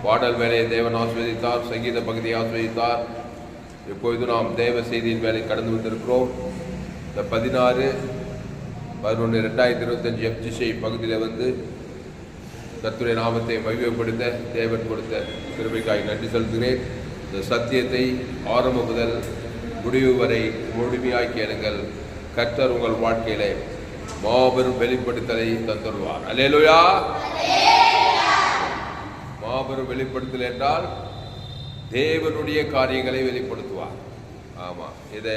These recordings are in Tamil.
பாடல் வேலையை தேவன் ஆஸ்வதித்தார், சங்கீத பகுதியை ஆஸ்வதித்தார். இப்பொழுது நாம் தேவ செய்தியின் வேலை கடந்து வந்திருக்கிறோம். இந்த 16/11/2025 FGC பகுதியில் கர்த்தருடைய நாமத்தை மகிமைப்படுத்த தேவன் கொடுத்த கிருபைக்காய் நன்றி செலுத்துகிறேன். இந்த சத்தியத்தை ஆரம்பம் முதல் முடிவு வரை முழுமையாய் கேளுங்கள். கர்த்தர் உங்கள் வாழ்க்கையிலே மாபெரும் வெளிப்படுத்தலை தந்துள்ளார். அல்லேலூயா. மாபெரும் வெளிப்படுத்தல் என்றால் தேவனுடைய காரியங்களை வெளிப்படுத்துவார். ஆமாம், இதை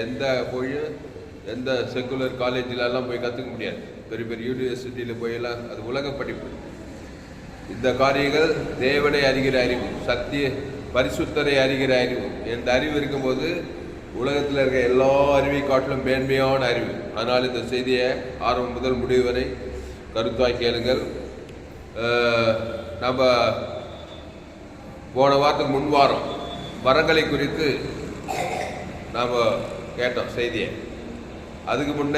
எந்த செக்குலர் காலேஜிலெல்லாம் போய் கற்றுக்க முடியாது. பெரிய பெரிய யூனிவர்சிட்டியில் போயெல்லாம் அது உலக படிப்பு. இந்த காரியங்கள் தேவனை அறிகிற அறிவு, சத்திய பரிசுத்தரை அறிகிற அறிவு. இந்த அறிவு இருக்கும்போது உலகத்தில் இருக்க எல்லா அறிவை காட்டிலும் மேன்மையான அறிவு. அதனால் இந்த செய்தியை ஆரம்பம் முதல் முடிவு வரை கருத்தாய் கேளுங்கள். நம்ம போன வாரத்துக்கு முன் வாரம் வரங்களை குறித்து நாம் கேட்டோம் செய்தியை. அதுக்கு முன்ன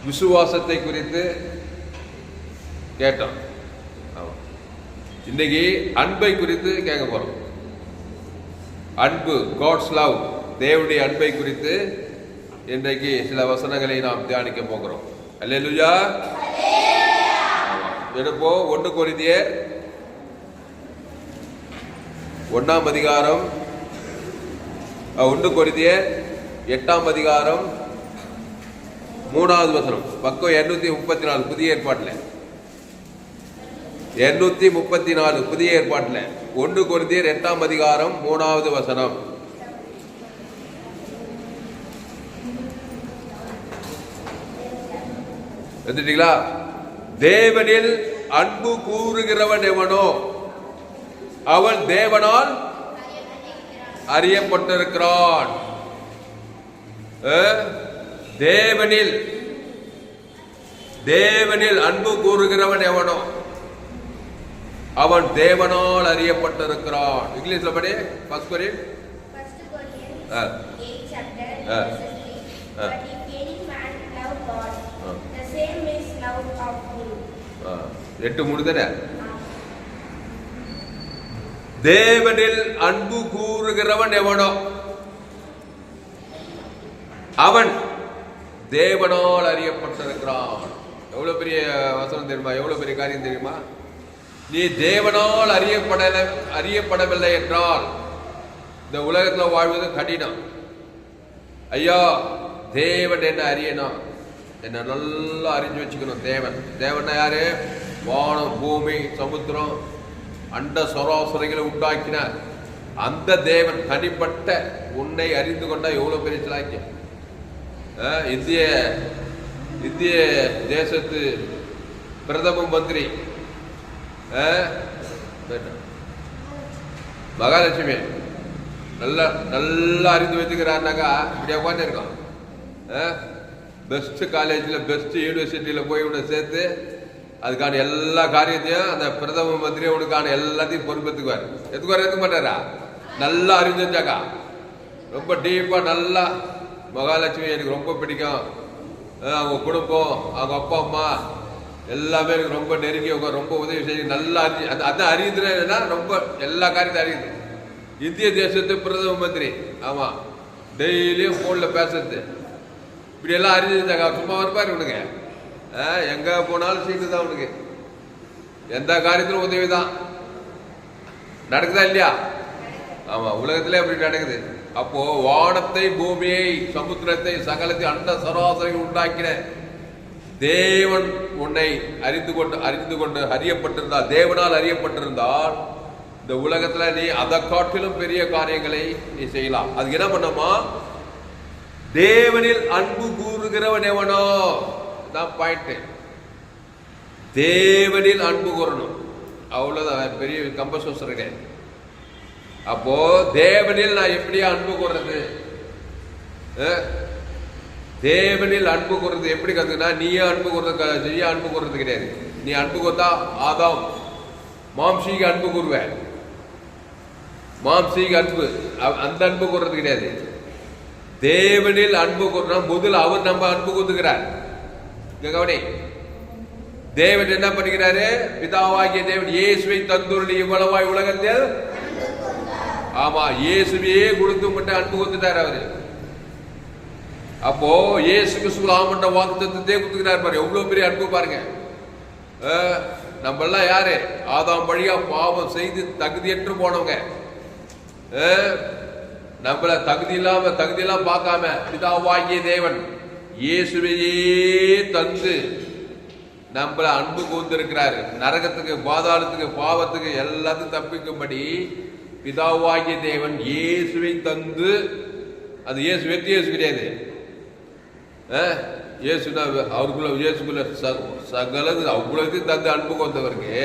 விசுவாசத்தை குறித்து கேட்டோம். ஆமாம், இன்னைக்கு அன்பை குறித்து கேட்க போறோம். அன்பு, காட்ஸ் லவ், தேவனுடைய அன்பை குறித்து இன்றைக்கு சில வசனங்களை நாம் தியானிக்க போகிறோம். அல்லேலூயா. எடுப்போ 1 கொரிந்தியர் 1 அதிகாரம், 1 கொரிந்தியர் 8 அதிகாரம் 3வது வசனம், பக்கம் 234 புதிய ஏற்பாட்டில். 234 புதிய ஏற்பாட்டில் 1 கொரிந்தியர் 8 அதிகாரம் 3வது வசனம். எடுத்துட்டீங்களா? தேவனில் அன்பு கூறுகிறவன் எவனோ அவன் தேவனால் அறியப்பட்டிருக்கிறான். தேவனில் அன்பு கூறுகிறவன் எவனோ அவன் தேவனால் அறியப்பட்டிருக்கிறான். இங்கிலீஷ்ல படி. ஃபர்ஸ்ட் கொரிந்தியர் 8:3 தேவனில் அன்பு கூறுகிறவன் எவனோ அவன் தேவனால் அறியப்பட்டிருக்கிறான். எவ்வளவு பெரிய வசனம் தெரியுமா? எவ்வளவு பெரிய காரியம் தெரியுமா? நீ தேவனால் அறியப்படவில்லை என்றால் இந்த உலகத்தில் வாழ்வது கடினம். ஐயா, தேவன் என்ன அறியணும், என்ன நல்லா அறிஞ்சு வச்சுக்கணும். தேவன் யாரு? வானம், பூமி, சமுத்திரம், அண்ட சராசரிகளை உண்டாக்கினார் அந்த தேவன் தனிப்பட்ட உன்னை அறிந்து கொண்டா எவ்வளவு பெரிய சிலாக்கியம். இந்திய தேசத்து பிரதம மந்திரி மகாலட்சுமி நல்லா அறிந்து வச்சுக்கிறான்னாக்கா இப்படி உட்காந்து இருக்கான். பெஸ்ட் காலேஜில் பெஸ்ட் யூனிவர்சிட்டியில் போய் உன்னை சேர்த்து அதுக்கான எல்லா காரியத்தையும் அந்த பிரதம மந்திரி உனக்கான எல்லாத்தையும் பொறுப்பேற்றுக்குவார். எடுக்க மாட்டாரா? நல்லா அறிஞ்சு வச்சாக்கா ரொம்ப டீப்பாக நல்லா. மகாலட்சுமி எனக்கு ரொம்ப பிடிக்கும். அவங்க குடும்பம், அவங்க அப்பா அம்மா எல்லாமே எனக்கு ரொம்ப நெருங்கி ரொம்ப உதவி செய்ய நல்லா அறிஞ்சு அதான் அறியுதுன்னா ரொம்ப எல்லா காரியத்தையும் அறியுது. இந்திய தேசத்து பிரதம மந்திரி. ஆமாம், டெய்லியும் ஃபோனில் பேசுறது இப்படி எல்லாம் அறிஞ்சாக்கா சும்மா இருப்பார் இவனுக்கு. எங்க போனாலும் சீட்டு தான் உனக்கு. எந்த காரியத்திலும் உதவி தான். நடக்குதா இல்லையா? ஆமா, உலகத்திலே அப்படி நடக்குது. அப்போ வானத்தை, பூமியை, சமுத்திரத்தை, சகலத்தை, அண்ட சராசரிகள் உண்டாக்கின தேவன் உன்னை அறிந்து கொண்டு அறியப்பட்டிருந்தால், தேவனால் அறியப்பட்டிருந்தால் இந்த உலகத்துல நீ அதை காட்டிலும் பெரிய காரியங்களை நீ செய்யலாம். அதுக்கு என்ன பண்ணமா? தேவனில் அன்பு கூறுகிறவன் எவனோ தான் பாயிண்ட். தேவனில் அன்பு கூறணும், அவ்வளவுதான். பெரிய கம்பசோசர் கிடையாது. அப்போ தேவனில் நான் எப்படியா அன்பு கூறுறது? தேவனில் அன்பு கூறுறது எப்படி கத்துக்கினா? நீயே அன்பு கூறுறது கிடையாது. நீ அன்பு கூர்ந்தா ஆதாம் மாம்சீக அன்பு கூறுவேன். மாம்சீக அன்பு அந்த அன்பு கூறுறது கிடையாது. தேவனில் அன்பு கூறுனா முதல் அவர் நம்ம அன்பு கூறுகிறார். கவனி, தேவன் என்ன பண்ணுகிறாரு? பிதாவாகிய தேவன் இயேசுவை தந்துள்ளி இவ்வளவாய் உலகத்தில், ஆமா, இயேசுவையே கொடுத்து மட்டும் அன்பு கொடுத்துட்டாரு அவரு. அப்போ இயேசு கிறிஸ்து ஆமண்ட வாக்குத்தத்தத்தையே கொடுத்துக்கிறார் பாரு. எவ்வளவு பெரிய அன்பு பாருங்க. நம்ம எல்லாம் யாரு? ஆதாம் வழியா பாவம் செய்து தகுதியற்று போனவங்க. நம்மள தகுதியெல்லாம் பார்க்காம பிதாவாகிய தேவன் இயேசுவையே தந்து நம்மள அன்பு கூர்ந்திருக்கிறாரு. நரகத்துக்கு, பாதாளத்துக்கு, பாவத்துக்கு எல்லாத்தையும் தப்பிக்கும்படி பிதாவாகிய தேவன் இயேசுவை தந்து, அது இயேசு வெற்றி இயேசு கிடையாது. இயேசுனா அவருக்குள்ள இயேசுக்குள்ள சகலது அவ்வளவு தந்து அன்பு கொண்டவருக்கு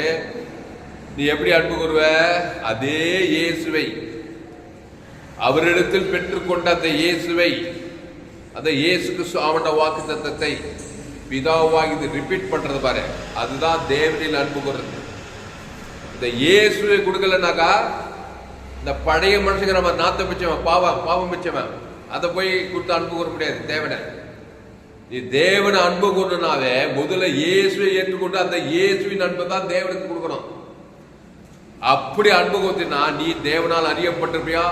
நீ எப்படி அன்பு கூறுவ? அதே இயேசுவை, அவரிடத்தில் பெற்றுக்கொண்ட அந்த இயேசுவை, அந்த இயேசு கிறிஸ்து அவன வாக்கு தத்தத்தை பிதாவாகி ரிப்பீட் பண்றது பாரு. அதுதான் தேவனில் அன்பு கூறுறது. இந்த இயேசுவை கொடுக்கலனாக்கா இந்த பழைய மனுஷங்க நம்ம நாத்த பிச்சவன், பாவம் பிச்சவன், அதை போய் கொடுத்து அன்பு கூற முடியாது. தேவனை நீ தேவனை அன்பு கூறனாவே முதல்ல இயேசுவை ஏற்றுக்கொண்டு அந்த இயேசுவின் அன்பை தான் தேவனுக்கு கொடுக்கணும். அப்படி அன்பு கொடுத்தினா நீ தேவனால் அறியப்பட்டிருப்பியா?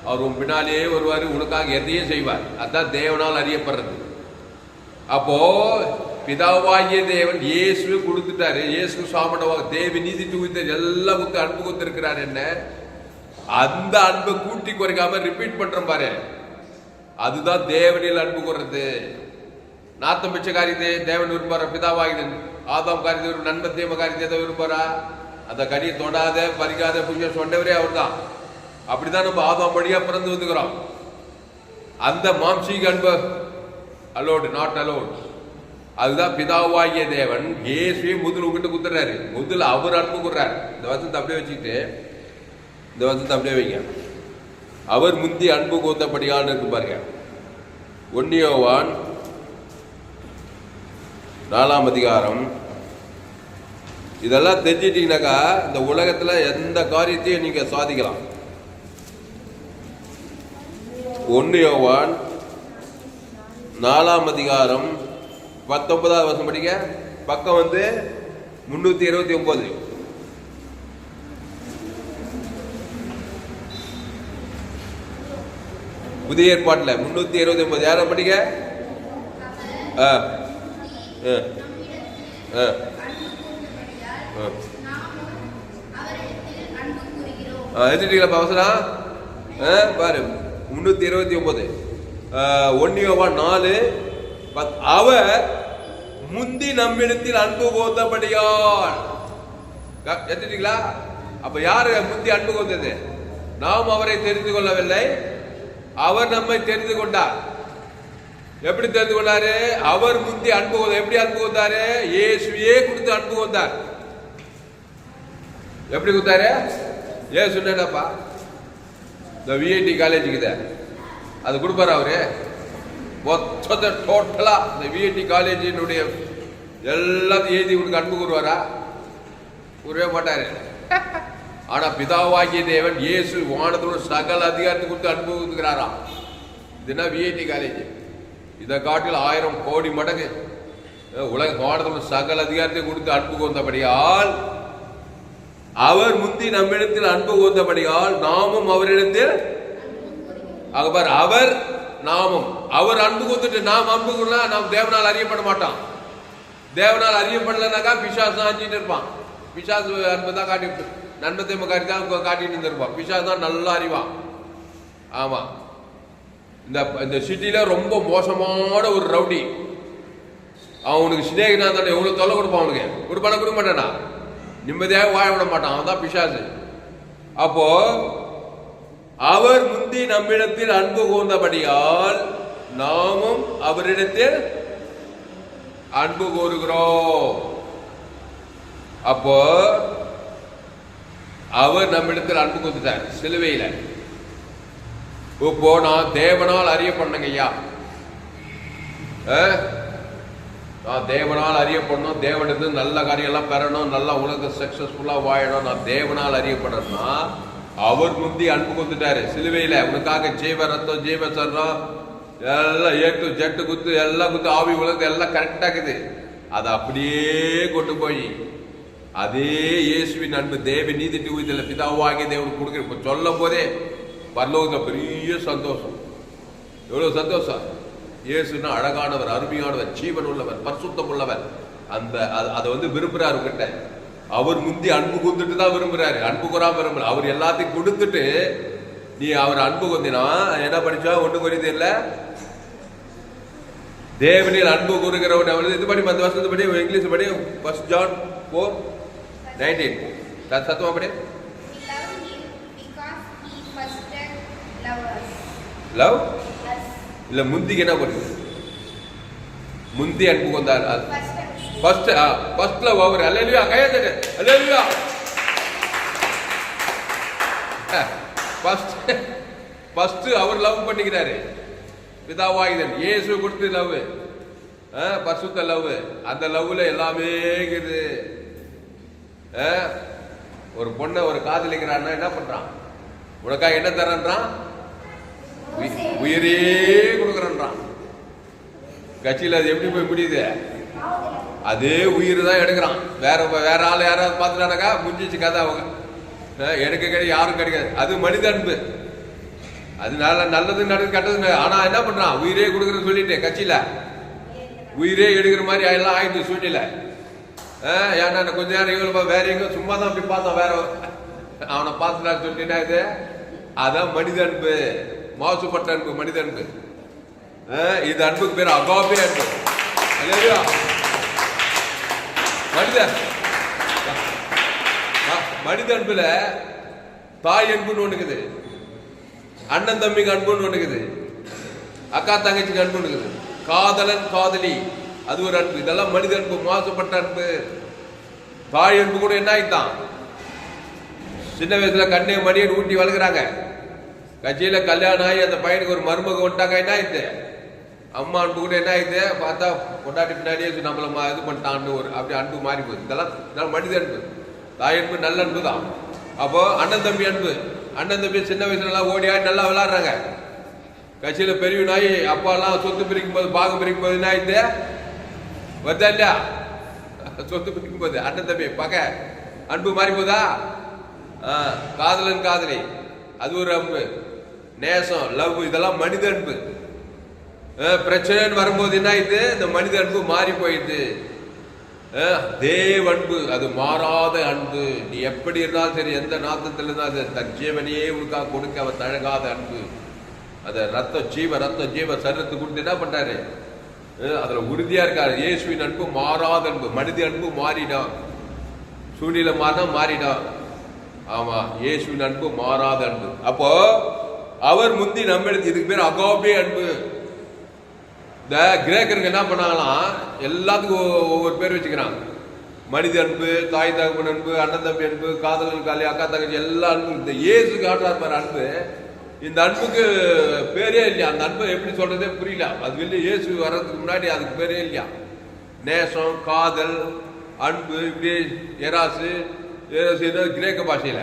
அவர் உன் பின்னாலேயே வருவார், உனக்காக எதையும் செய்வார். அதுதான் தேவனால் அறியப்படுறது. அப்போ பிதாவாகிய தேவன் இயேசுவை கொடுத்துட்டாரு. இயேசு சாமண்டவாக தேவி நீதி தூக்கிட்டு எல்லாம் கொடுத்து அன்பு கொடுத்திருக்கிறார். என்ன அந்த அன்பை கூட்டி குறைக்காம ரிப்பீட் பண்றோம் பாரு. அதுதான் தேவனில் அன்பு கூறுறது. நாத்தம் பிச்சை காரியத்தை தேவன் விரும்புற பிதாவாகிய ஆதாம் காரியத்தை நன்மை தீம காரியத்தை விரும்புறா? அந்த கனியை தொடாத பறிக்காத புண்ணியம் சொன்னவரே அவர் தான். அப்படிதான் நம்ம ஆதாம் வழியா பிறந்து வந்துக்கிறோம். அந்த மாம்சீக அன்பு அலோடு, நாட் அலோடு. அதுதான் பிதாவாகிய தேவன் இயேசுவை முதல் உங்ககிட்ட குத்துறாரு. முதல்ல அவர் அன்பு கூறாரு. இந்த வசனத்தை அப்படியே வச்சுக்கிட்டு, இந்த வசனத்தை அப்படியே வைங்க. அவர் முந்தி அன்பு கூத்தபடியான்னு இருக்கு பாருங்க. 1 யோவான் 4ஆம் அதிகாரம். இதெல்லாம் தெரிஞ்சிட்டீங்கன்னாக்கா இந்த உலகத்துல எந்த காரியத்தையும் நீங்க சாதிக்கலாம். 1 யோவான் 4ஆம் அதிகாரம் 19வது வசனம் படிங்க. பக்கம் 329. புதிய ஏற்பாட்டில் 329. யாரும் படிங்க. எடுத்துட்டீங்களா அவசரம்? பாரு 329. 1 யோவான் 4 அவர் முந்தி நம்மிடத்தில் அன்பு கோத்தபடியால். எடுத்துட்டீங்களா? அப்ப யாரு முந்தி அன்பு கோத்தது? நாம் அவரை தெரிந்து கொள்ளவில்லை, அவர் நம்மை தெரிந்து கொண்டார். எப்படி தெரிந்து கொண்டாரு? அவர் முந்தி அன்பு. எப்படி அன்பு கொண்டாரு? இயேசுவே கொடுத்து அன்பு கொண்டார். எப்படி கொடுத்தாரு? ஏன் சொன்னப்பா, இந்த விஐடி காலேஜுக்கு அது கொடுப்பாரு அவரு. மொத்தத்தை டோட்டலா இந்த விஐடி காலேஜினுடைய எல்லாத்தையும் எழுதி கொடுக்க அன்பு கூறுவாரா? கூறவே மாட்டாரு. ஆனா பிதாவாகிய தேவன் இயேசு வானத்தோட சகல அதிகாரத்தை கொடுத்து அன்பு கொடுக்கிறாராம். இதுனா விஐடி காலேஜ். இதை காட்டில் 1000 கோடி மடங்கு உலக வானத்தோட சகல அதிகாரத்தை கொடுத்து அன்பு கூர்ந்தபடியால், அவர் முந்தி நம்மிடத்தில் அன்பு கூர்ந்தபடியால் நாமும் அவரிடத்தில், அவர் நாமும், அவர் அன்பு கூர்ந்துட்டு நாம் அன்பு கூறல, நாம் தேவனால் அறியப்பட மாட்டோம். தேவனால் அறியப்படலனாக்கா பிசாசு ஆஞ்சிட்டு இருப்பான். பிசாசு அன்பு தான் காட்டி, நன்மத்தை தான் காட்டிட்டு இருந்திருப்பான். பிசாசு தான் நல்லா அறிவான். ஆமா, இந்த சிட்டியில ரொம்ப மோசமான ஒரு ரவுடி. அவனுக்கு சிநேகிதான் தானே எவ்வளவு தொலை கொடுப்பான். அவனுக்கு கொடுக்க மாட்டானா? நிம்மதியாக வாழ விட மாட்டான். அவன் தான் பிசாசு. அப்போ அவர் முந்தி நம்மிடத்தில் அன்பு கூர்ந்தபடியால் நாமும் அவரிடத்தில் அன்பு கூறுகிறோம். அப்போ அவர் நம்மிடத்தில் அன்பு கூர்ந்துட்டார் சிலுவையில. இப்போ நான் தேவனால் அறியப்படணுங்க ஐயா. நான் தேவனால் அறியப்படணும், தேவனிடத்து நல்ல காரியம் எல்லாம் பெறணும், நல்லா உலக சக்சஸ்ஃபுல்லா வாழணும். நான் தேவனால் அறியப்படணும்னா அவர் முந்தி அன்பு கொடுத்துட்டாரு சிலுவையில. உனக்காக ஜீவ ரத்தம், ஜீவ சரணம் எல்லாம் ஏட்டு ஜட்டு குத்து எல்லாம் குத்து ஆவி உலகத்து எல்லாம் கரெக்டா இருக்குது. அதை அப்படியே கொண்டு போய் அதே இயேசுவின் அன்பு தேவ நீதிட்டு இதில் பிதாவாகிய தேவன் கொடுக்குற இப்போ சொல்லும் போதே பரலோகத்தில் பெரிய சந்தோஷம். எவ்வளவு சந்தோஷம்! இயேசுன்னா அழகானவர், அருமையானவர், ஜீவன் உள்ளவர், பரிசுத்தம் உள்ளவர். அந்த அதை விரும்புறாரு கிட்ட. அவர் முந்தி அன்பு கூந்துட்டு தான் விரும்புறாரு, அன்பு கூறாம விரும்புற. அவர் எல்லாத்தையும் கொடுத்துட்டு நீ அவர் அன்பு கொந்தினா என்ன படிச்சா 1 கொரிந்தியர்ல தேவனில் அன்பு கூறுகிறவன் இது படி 10 வருஷத்து படி இங்கிலீஷ் படி 1 John 4:19 சத்தமா படி. லவ் இல்ல முந்திக்கு என்ன பண்ணுது? முந்தி அன்பு கொண்டார். ஃபர்ஸ்ட் லவ் அவர். அல்லேலூயா, கையத்தட்டு. அல்லேலூயா. ஃபர்ஸ்ட் அவர் லவ் பண்ணிக்கிறாரு. பிதாவாகிதன் இயேசு கொடுத்து லவ், பரிசுத்த லவ். அந்த லவ்ல எல்லாமே இருக்குது. ஒரு பொண்ணை ஒரு காதலிக்கிறான்னா என்ன பண்றான்? உனக்கா என்ன தரன்றான்? உயிரே கொடுக்கறான். கட்சியில் அது எப்படி போய் முடியுது? அதே உயிர் தான் எடுக்கிறான். வேற ஆள் யாராவது பார்த்துட்டானாக்கா முடிஞ்சிச்சு கதை. அவங்க எனக்கு கிடையாது, யாரும் கிடைக்காது. அது மனித அன்பு. அதனால நல்லது நடக்குது, கெட்டது. ஆனா என்ன பண்றான்? உயிரே கொடுக்குறது சொல்லிட்டு கட்சியில உயிரே எடுக்கிற மாதிரி எல்லாம் ஆயிடுச்சு சூழ்நிலை. ஏன்னா கொஞ்ச நேரம் இவங்க வேற எங்க சும்மா தான் அப்படி பார்த்தோம், வேற அவனை பார்த்துட்டான்னு சொல்லிட்டு இது அதான் மனித அன்பு, மாசுபட்ட அன்பு, மனித அன்பு. இது அன்புக்கு பேர் அகாபே அன்பு. மனித அன்புல தாய் அன்புன்னு ஒண்ணுக்குது, அண்ணன் தம்பிக்கு அன்புன்னு ஒண்ணுக்குது, அக்கா தங்கச்சிக்கு அன்பு இருக்குது, காதலன் காதலி அது ஒரு அன்பு. இதெல்லாம் மனித அன்பு, மாசுபட்ட அன்பு. தாய் அன்பு கூட என்ன ஆயிட்டான்? சின்ன வயசுல கண்ணே மணியன் ஊட்டி வளர்க்குறாங்க. கட்சியில கல்யாணம் ஆகி அந்த பையனுக்கு ஒரு மருமக வந்துட்டாங்க. என்ன ஆயிடுது? அம்மா அன்பு கூட என்ன ஆயிடுது? பார்த்தா கொண்டாட்டி பின்னாடியே நம்மள இது பண்ணிட்டான்னு ஒரு அப்படி அன்பு மாறி போகுது. இதெல்லாம் மனித அன்பு. தாய் அன்பு நல்ல அன்பு தான். அப்போ அண்ணன் தம்பி அன்பு. அண்ணன் தம்பி சின்ன வயசுல எல்லாம் ஓடி ஆடி நல்லா விளையாடுறாங்க. கட்சியில பெரிய நாய் அப்பா எல்லாம் சொத்து பிரிக்கும் போது, பாகம் பிரிக்கும் போது என்ன ஆயிடுது? வருதா இல்லையா? சொத்து பிரிக்கும் போது அண்ணன் தம்பி பக அன்பு மாறி போதா? காதலன் காதலி அது ஒரு அன்பு. நேசம், லவ், இதெல்லாம் மனித அன்பு. பிரச்சனைன்னு வரும்போது என்ன ஆயிடுது? இந்த மனித அன்பு மாறி போயிடுது. தேவ அன்பு அது மாறாத அன்பு. நீ எப்படி இருந்தாலும் சரி, எந்த நாத்தத்தில் இருந்தாலும் தன் ஜீவனையே உனக்காக கொடுக்க அவன் தழகாத அன்பு. அதை ரத்த ஜீவ சரீரத்தை கொடுத்து என்ன பண்றாரு? அதுல உறுதியா இருக்காரு. இயேசுவின் அன்பு மாறாத அன்பு. மனித அன்பு மாறிடும், சூழ்நிலை மாறிடும். ஆமா, இயேசுவின் அன்பு மாறாத அன்பு. அப்போ அவர் முந்தி நம்ம இதுக்கு பேர் அகாபே அன்பு. இந்த கிரேக்கருக்கு என்ன பண்ணாங்களாம்? எல்லாத்துக்கும் ஒவ்வொரு பேர் வச்சுக்கிறாங்க. மனித அன்பு, தாய் தகப்பன் அன்பு, அண்ணன் தம்பி அன்பு, காதலன் காலி, அக்கா தங்கச்சி, எல்லா அன்பு. இந்த இயேசு காட்டுறார் பாரு அன்பு. இந்த அன்புக்கு பேரே இல்லையா. அந்த அன்பை எப்படி சொல்றதே புரியல. அது வெளியே இயேசு வர்றதுக்கு முன்னாடி அதுக்கு பேரே இல்லையா. நேசம், காதல், அன்பு, இப்படி எராசு கிரேக்க பாஷையில.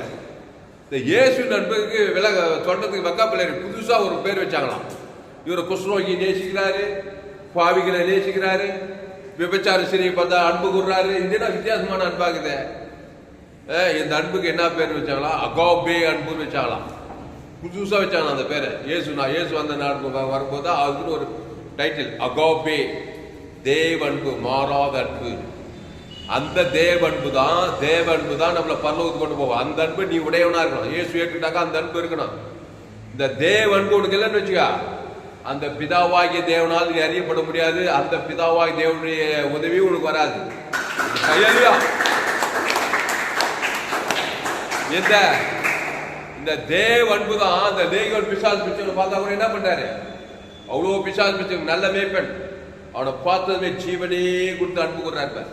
இந்த இயேசுவின் அன்புக்கு சொல்றதுக்கு வெக்காப்பிள்ளையர் புதுசா ஒரு பேர் வச்சாங்களாம். இவரை குஷ்ரோகி நேசிக்கிறாரு, பாவிகளை நேசிக்கிறாரு, விபச்சார சிறியை பார்த்தா அன்பு கூடுறாரு. இதுனா வித்தியாசமான அன்பாகுது. இந்த அன்புக்கு என்ன பேர் வச்சாங்களாம்? அகாபே அன்புன்னு வச்சாங்களாம். புதுசா வச்சாங்க அந்த பேரை. இயேசு அந்த நாடு வரும்போது அதுக்குன்னு ஒரு டைட்டில், அகாபே, தேவ அன்பு, மாறாத அன்பு. அந்த தேவ அன்பு தான் நம்மளை பரலோகத்துக்கு கொண்டு போவோம். அந்த அன்பு நீ உடையவனா இருக்கணும். இயேசு ஏற்றுட்டாக்கா அந்த அன்பு இருக்கணும். இந்த தேவ அன்பு உனக்கு இல்லைன்னு வச்சுக்கா, அந்த பிதாவாகிய தேவனால் நீ அறியப்பட முடியாது. அந்த பிதாவாகிய தேவனுடைய உதவி உனக்கு வராது. இந்த தேவ அன்பு தான். அந்த லேகியோன் பிசாசு பிச்சை பார்த்தா கூட என்ன பண்றாரு? அவ்வளோ பிசாசு பிச்சை, நல்ல மேய்ப்பன். அவனை பார்த்ததுமே ஜீவனே கொடுத்து அன்பு கொடுறாரு.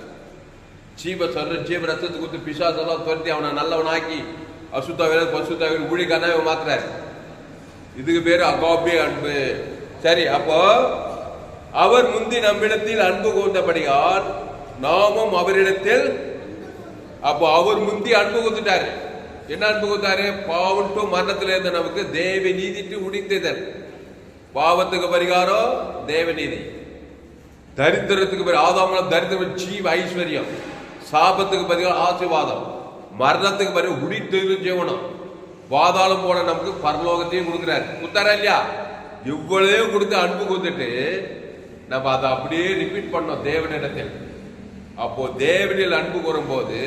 ஜீவ ரத்தத்தை கொடுத்து பிசாசெல்லாம் துரத்தி அவனை நல்லவனாக்கி அசுத்தாவில பசுத்தாவில ஊழிக்கான மாத்துறாரு. இதுக்கு பேரு அகாபே அன்பு. சரி, அப்போ அவர் முந்தி நம்மிடத்தில் அன்பு கூர்ந்தபடியால் நாமும் அவரிடத்தில். அப்போ அவர் முந்தி அன்பு கூர்ந்துட்டாரு. என்ன அன்பு கூர்ந்தாரு? பாவம் டு மரணத்தில் இருந்த நமக்கு தேவ நீதிட்டு உடித்ததன். பாவத்துக்கு பரிகாரம் தேவ நீதி. தரித்திரத்துக்கு பிறகு ஆதாமலம் தரித்திரம் ஜீவ ஐஸ்வர்யம், சாபத்துக்கு பதிலாக ஆசீர்வாதம், மரணத்துக்கு பிறகு உடித்து ஜீவனம், பாதாளம் போன நமக்கு பரலோகத்தையும் கொடுக்குறாரு. கொடுத்தாரா இல்லையா? இவ்வளவு கொடுத்து அன்பு கொடுத்துட்டு நம்ம அதை அப்படியே ரிப்பீட் பண்ணோம் தேவனிடத்தில். அப்போ தேவனில் அன்பு கூறும்போது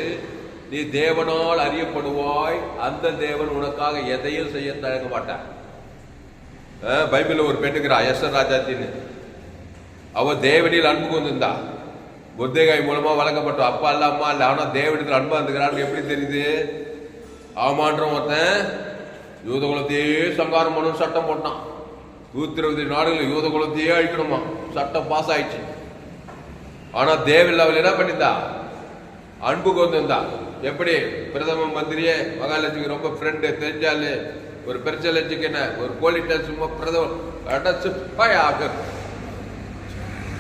நீ தேவனால் அறியப்படுவாய். அந்த தேவன் உனக்காக எதையும் செய்ய தயங்க மாட்டான். பைபிள்ல ஒரு பெண்ணுக்கிறா எஸ்தர் ராஜாத்தின்னு. அவ தேவனில் அன்பு கொண்டிருந்தா. புத்தகாய் மூலமா வழங்கப்பட்டோம். அப்பா இல்ல அம்மா இல்ல, ஆனா தேவனிடத்தில் அன்பா இருந்துக்கிறான்னு எப்படி தெரியுது? ஆமான்ற ஒருத்தன் யூத குலத்தையே சங்காரம் பண்ணணும் சட்டம் போட்டான். 120 நாடுகள் யூத குலத்தையே அழிக்கணுமா, சட்டம் பாஸ் ஆயிடுச்சு. ஆனா தேவன் அவள் என்ன பண்ணிருந்தா? அன்பு கொண்டிருந்தா. எப்படி? பிரதம மந்திரியே மகாலட்சுமி ரொம்ப ஃப்ரெண்டு, தெரிஞ்சாலு ஒரு பிரச்சனை வச்சுக்கின ஒரு போலீஸ் சும்மா பிரதம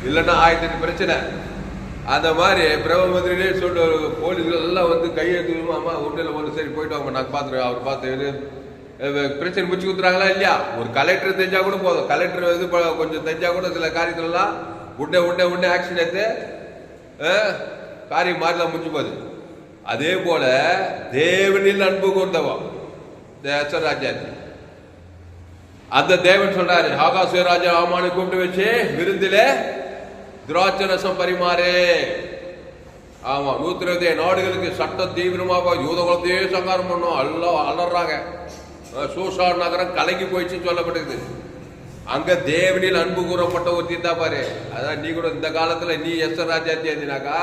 இல்லைன்னா 1000 பிரச்சனை. அந்த மாதிரி பிரதம மந்திரியே சொல்லிட்டு போலீஸ்கள் எல்லாம் வந்து கையெழுத்து அம்மா ஒன்றில் ஒன்று சரி போயிட்டு வாங்க நாங்கள் பார்த்துருவோம். அவர் பார்த்து பிரச்சனை முடிச்சு கொடுத்துறாங்களா இல்லையா? ஒரு கலெக்டர் தெரிஞ்சா கூட போதும். கலெக்டர் இது கொஞ்சம் தெரிஞ்சா கூட சில காரியத்துலலாம் உடனே ஆக்ஷன் எடுத்து காரியம் மாதிரிலாம் முடிஞ்சு போகுது. அதே போல தேவனில் அன்பு கொண்டவன் ராஜா. அந்த தேவன் சொல்றாரு, ஆகாச ராஜா ஆமானு கூப்பிட்டு வச்சு விருந்தில திராட்சை ரசம் பரிமாறு. ஆமா, 120 நாடுகளுக்கு சட்டம் தீவிரமாக யூத குலத்தையே சங்காரம் பண்ணும். எல்லாம் அலறாங்க. சூசா நகரம் கலங்கி போயிடுச்சுன்னு சொல்லப்பட்டது. அங்க தேவனில் அன்பு கூறப்பட்ட ஒரு தீர்த்தா பாரு. அதான் நீ கூட இந்த காலத்துல நீ எஸ்தர் ராஜாத்தி இருந்தினாக்கா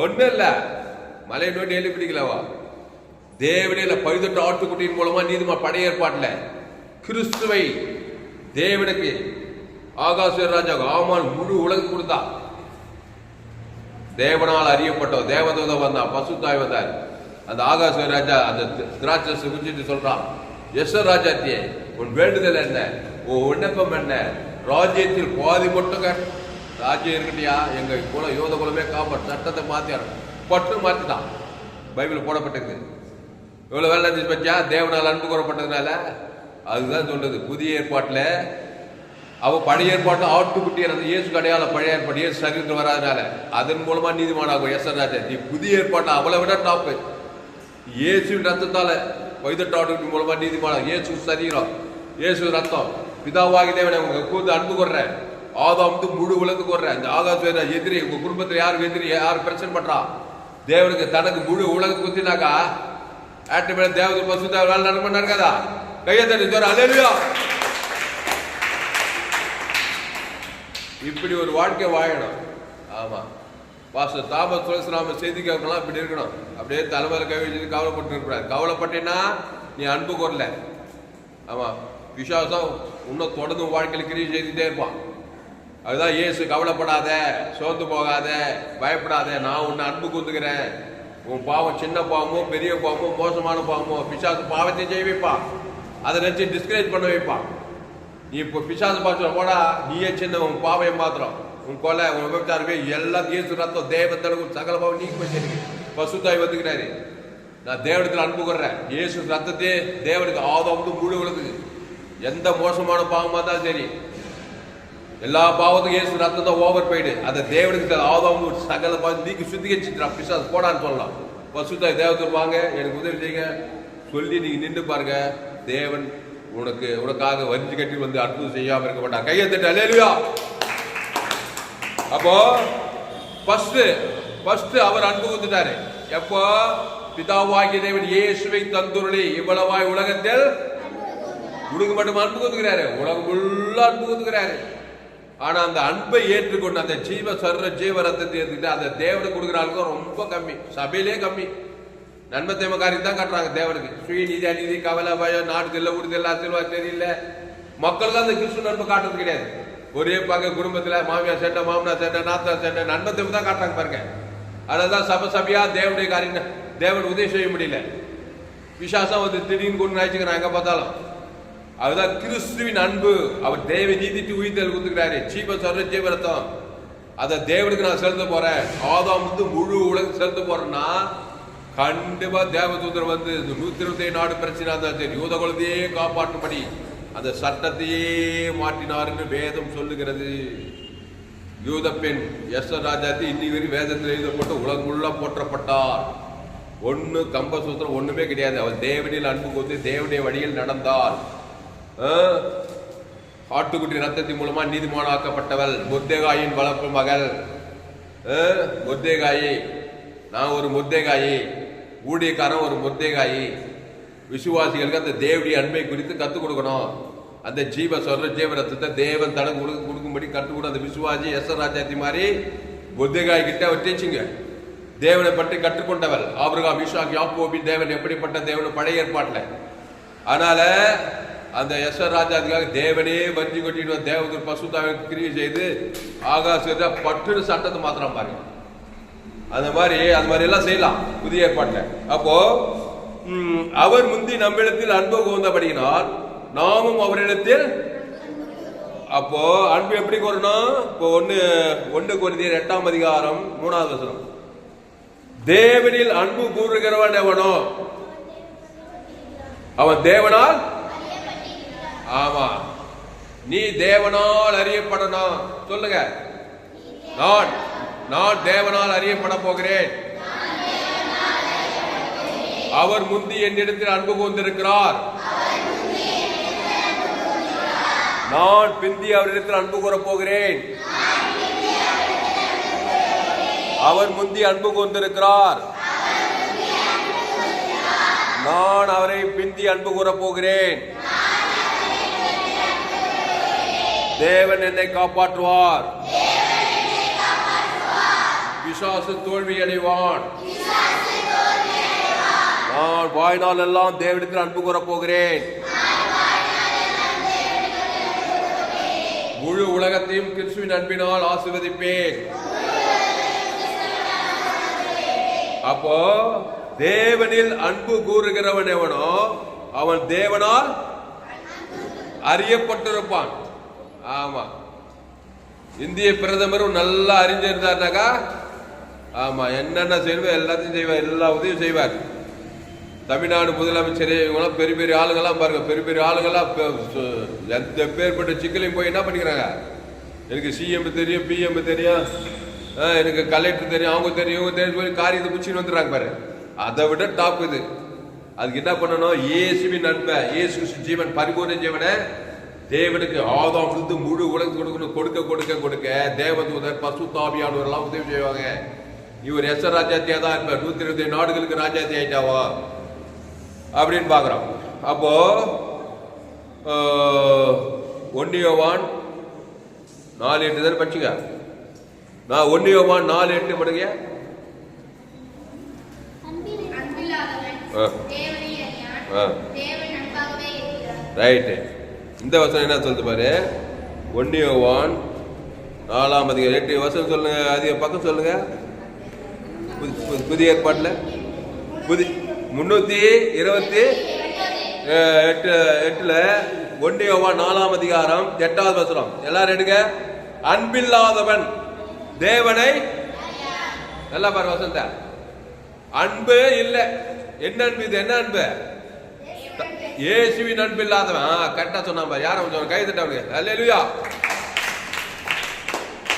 ஒண்ணு இல்ல, மலை நோண்டி எழுதி பிடிக்கலவா? தேவனில 18 ஆட்டுக்குட்டியின் மூலமா நீதிமா படைய ஏற்பாட்டுல கிறிஸ்துவை தேவனுக்கு ஆகாச ராஜா ஆமான் முழு உலகம் கொடுத்தா. தேவனால் அறியப்பட்டோம். தேவதூதம் வந்தான், பசுத்தாய் வந்தார். அந்த ஆகாச ராஜா அந்த திராட்சை குடிச்சிட்டு சொல்றான், எஸ்தர் ராஜாத்தியே உன் வேண்டுதல் என்ன, உன் விண்ணப்பம் என்ன? ராஜ்யத்தில் பாதி மட்டுங்க ராஜ்யம் இருக்கட்டியா, எங்க குல யோத குலமே காப்பாற்று. சட்டத்தை மாத்தியாரு பட்டு மாத்திட்டான். பைபிள் போடப்பட்டிருக்கு. இவ்வளவு வேலை செஞ்சு பச்சா தேவனால் அன்பு கூறப்பட்டதுனால. அதுதான் சொல்றது புதிய ஏற்பாட்டுல. அவ பழைய ஏற்பாட்டில் ஆட்டுக்குட்டி அந்த இயேசு அடையாள பழைய ஏற்பாடு இயேசு சரீரத்தில் வராதனால அதன் மூலமா நீதிமானாகும் எஸ்தர் ராஜா. நீ புதிய ஏற்பாட்டில் அவளை விட டாப்பு. இயேசுவின் ரத்தத்தால 18 ஆட்டுக்குட்டி மூலமா நீதிமானாகும். இயேசு சரீரம், இயேசு ரத்தம், பிதாவாகி தேவனை உங்க கூந்து அன்பு கொள்ற. ஆதாம் முழு உலகத்துக்கு கொள்ற. இந்த ஆகாச எதிரி உங்க குடும்பத்தில் யாருக்கு எதிரி, யாரு பிரச்சனை பண்றா? தேவனுக்கு தனக்கு முழு உலகத்துக்கு குத்தினாக்கா ஆட்டோமேட்டிக் தேவதை பசு வேலை நடக்க நடக்காதா? கையை தட்டி சொல்ற அல்லேலூயா. இப்படி ஒரு வாழ்க்கை வாழணும். ஆமா, பாஸ்டர் தாமஸ் துளசிராம செய்தி கேட்கலாம். இப்படி இருக்கணும். அப்படியே தலைமையில கை வச்சு கவலைப்பட்டு இருக்கக்கூடாது. கவலைப்பட்டீங்கன்னா நீ அன்பு கொரல. ஆமா, விசுவாசம் இன்னும் தொடர்ந்து வாழ்க்கையில் கிரியை செய்துட்டே இருப்பான். அதுதான் இயேசு கவலைப்படாத, சோர்ந்து போகாத, பயப்படாத, நான் உன்னை அன்பு கூந்துக்கிறேன். உன் பாவம் சின்ன பாவமோ பெரிய பாவமோ மோசமான பாவமோ பிசாசு பாவத்தை செய்ய வைப்பான். அதை நினைச்சு டிஸ்கரேஜ் பண்ண வைப்பான். நீ இப்போ பிசாசு பாத்திரம் போடா, நீயே சின்ன உன் பாவம் மாத்திரம், உன் கொலை, உன் விபச்சாரமே எல்லாம் இயேசு ரத்தம் தேவத்தனக்கு சகல பாவம் நீக்கி வச்சிருக்கு. பசுத்தாய் வந்துக்கிறாரு. நான் தேவனத்தில் அன்பு கொள்றேன். இயேசு ரத்தத்தை தேவனுக்கு ஆதாம் முழு உலகுது. எந்த மோசமான பாவமா தான் சரி, எல்லா பாவத்துக்கும் இயேசு ரத்தம் தான் ஓவர் போயிடு. அதை தேவனுக்கு ஆதாம் சகல பாவம் நீக்கி சுத்திகரிச்சுட்டா பிசாசு போடான்னு சொல்லலாம். பசுத்தாய் தேவத்துக்கு வாங்க, எனக்கு உதவி செய்யுங்க சொல்லி நீங்க நின்று பாருங்க. தேவன் உனக்காக வரிஞ்சு கட்டி வந்து அற்புதம் செய்யாம இருக்க மாட்டான். கையை தட்டு அல்லேலூயா. அப்போ ஃபர்ஸ்ட் அவர் அன்பு கொடுத்துட்டாரு. எப்போ? பிதாவாகிய தேவன் இயேசுவை தந்துருளி இவ்வளவாய் உலகத்தில் உனக்கு மட்டும் அன்பு கொடுத்துக்கிறாரு, உலகம் உள்ள அன்பு கொடுத்துக்கிறாரு. ஆனா அந்த அன்பை ஏற்றுக்கொண்டு அந்த ஜீவ ரத்தத்தை ஏற்றுக்கிட்டு அந்த தேவனுக்கு கொடுக்குறாங்க ரொம்ப கம்மி, சபையிலே கம்மி. நன்மை தேம காரியம் தான் காட்டுறாங்க தேவனுக்கு. சுயநீதி, அநீதி, கவலை, பயம், நாடு இல்லை, உறுதி இல்லை, ஆசீர்வாதம் தெரியல. மக்களுக்கு அந்த கிறிஸ்து நன்மை காட்டுறது கிடையாது. ஒரே பக்க குடும்பத்துல மாமியார் சண்டை, மாமனார் சண்டை, நாத்தனார் சண்டை, நன்மை தேம தான் காட்டுறாங்க பாருங்க. அதான் சபையா தேவனுடைய காரியம் தேவன் உதவி செய்ய முடியல. விசுவாசம் வந்து திடீர்னு கொண்டு நினைச்சுக்கிறான் எங்க பார்த்தாலும். அதுதான் கிறிஸ்துவின் அன்பு. அவர் தேவ நீதிக்கு உயிர்த்தல் கொடுத்துக்கிறாரு. ஜீவரத்தம் அதை தேவனுக்கு நான் செலுத்த போறேன். ஆதாம் வந்து முழு உலகம் செலுத்த போறேன்னா கண்டிப்பா தேவதூதர் வந்து 127 நாடு பிரச்சனை இருந்தாலும் சரி யூத குலத்தையே காப்பாற்றும்படி அந்த சட்டத்தையே மாற்றினார்னு வேதம் சொல்லுகிறது. யூத பெண் எஸ்தர் ராஜாத்தி இன்னி வரை வேதத்தில் எழுதப்பட்டு உலகமுள்ள போற்றப்பட்டார். ஒன்று கம்ப சூத்திரம் ஒண்ணுமே கிடையாது. அவர் தேவனில் அன்பு கூர்ந்து தேவனுடைய வழியில் நடந்தார். ஆட்டுக்குட்டி ரத்தத்தின் மூலமா நீதிமானாக்கப்பட்டவள். மொர்தெகாயின் வளர்ப்பு மகள் மொர்தெகாயி. நான் ஒரு மொர்தெகாயி, ஊழியக்காரன் ஒரு மொர்தெகாயி. விசுவாசிகளுக்கு அந்த தேவனுடைய அன்பை குறித்து கற்றுக் கொடுக்கணும். அந்த ஜீவ ரத்தத்தை தேவன் தனக்கு கொடுக்கும்படி கற்றுக் கொடு. அந்த விசுவாசி எஸ்தர் ராஜாத்தி மாதிரி மொர்தெகாய் கிட்ட அவர் டீச்சிங்க. தேவனை பற்றி கற்றுக்கொண்டவள். ஆபிரகாம், ஈசாக், யாக்கோபின் தேவன் எப்படிப்பட்ட தேவன் பழைய ஏற்பாட்டில். அதனால அந்த எஸ்தர் ராஜாத்துக்காக தேவனே வஞ்சி கொட்டிட்டு தேவதூர் பசுத்தாவை கிரியை செய்து ஆகாச பட்டு சட்டத்தை மாத்திரம் பாருங்க. அந்த மாதிரி எல்லாம் செய்யலாம் புதிய ஏற்பாட்டில். அப்போ அவர் முந்தி நம்மிடத்தில் அன்பு கூர்ந்தபடியினால் நாமும் அவரிடத்தில். அப்போ அன்பு எப்படி கூறணும்? இப்போ 1 கொரிந்தியர் 8ஆம் அதிகாரம் 3வது வசனம். தேவனில் அன்பு கூறுகிறவன் எவனோ அவன் தேவனால். ஆமா, நீ தேவனால் அறியப்படணும். சொல்லுங்க, நான் தேவனால் அறியப்பட போகிறேன். அவர் முந்தி என்னிடத்தில் அன்பு கூர்ந்திருக்கிறார். நான் பிந்தி அவரிடத்தில் அன்பு கூறப் போகிறேன். அவர் முந்தி அன்பு கூர்ந்திருக்கிறார். நான் அவரை பிந்தி அன்பு கூறப் போகிறேன். தேவன் என்னை காப்பாற்றுவார். பிசாசு தோல்வி அடைவான். நான் வாழ்நாள் எல்லாம் தேவனிடத்தில் அன்பு கூறப் போகிறேன். முழு உலகத்தையும் கிறிஸ்துவின் அன்பினால் ஆசீர்வதிப்பேன். அப்போ தேவனில் அன்பு கூறுகிறவன் எவனோ அவன் தேவனால் அறியப்பட்டிருப்பான். ஆமா, இந்திய பிரதமரும் நல்லா அறிஞ்சிருந்தாருனாக்கா, ஆமா, என்னென்ன செய்வார் எல்லாத்தையும் செய்வார், எல்லா உதவியும் செய்வார். தமிழ்நாடு முதலமைச்சர் இவங்களாம் பெரிய பெரிய ஆளுங்கெல்லாம் பாருங்க, பெரிய பெரிய ஆளுங்கெல்லாம் எந்த பேர்பட்ட சிக்கலையும் போய் என்ன பண்ணிக்கிறாங்க. எனக்கு சிஎம் தெரியும், பிஎம் தெரியும், எனக்கு கலெக்டர் தெரியும், அவங்க தெரியும், இவங்க தெரியும் போய் காரியத்தை பிடிச்சின்னு வந்துடுறாங்க பாரு. அதை விட டாப் இது. அதுக்கு என்ன பண்ணணும்? இயேசுவின் நன்மை, இயேசு ஜீவன், பரிபூர்ண ஜீவனை தேவனுக்கு ஆதாம் இருந்து முழு உலகத்துக்கு கொடுக்க கொடுக்க கொடுக்க தேவதூதர் பசுத்த ஆவியானவர் எல்லாம் உதவி செய்வாங்க. இவர் எஸ்தர் ராஜாத்தியா தான் இருப்பார். 120 நாடுகளுக்கு ராஜாத்தி ஆயிட்டாவா அப்படின்னு பாக்குறோம். அப்போ 1 யோவான் 4:8 தானே படிச்சுங்க. நான் 1 யோவான் 4:8 படுங்க. ரைட்டு. இந்த வசனம் என்ன சொல்லுது பாரு. 1 யோவான் 4ஆம் அதிகாரம் 8 வசனம் சொல்லுங்க. அதிக பக்கம் சொல்லுங்க. புதிய ஏற்பாட்டில் 328 1 யோவான் 4ஆம் அதிகாரம் 8வது வசனம் எல்லாரும் எடுங்க. அன்பில்லாதவன் தேவனை நல்லா பாரு வசந்த. அன்பு இல்லை. என்ன அன்பு இது? என்ன அன்பு? இயேசுவின் அன்பு இல்லாதவன். கரெக்டா சொன்னா யாரும் சொன்ன கை தட்டவங்க. அல்லேலூயா.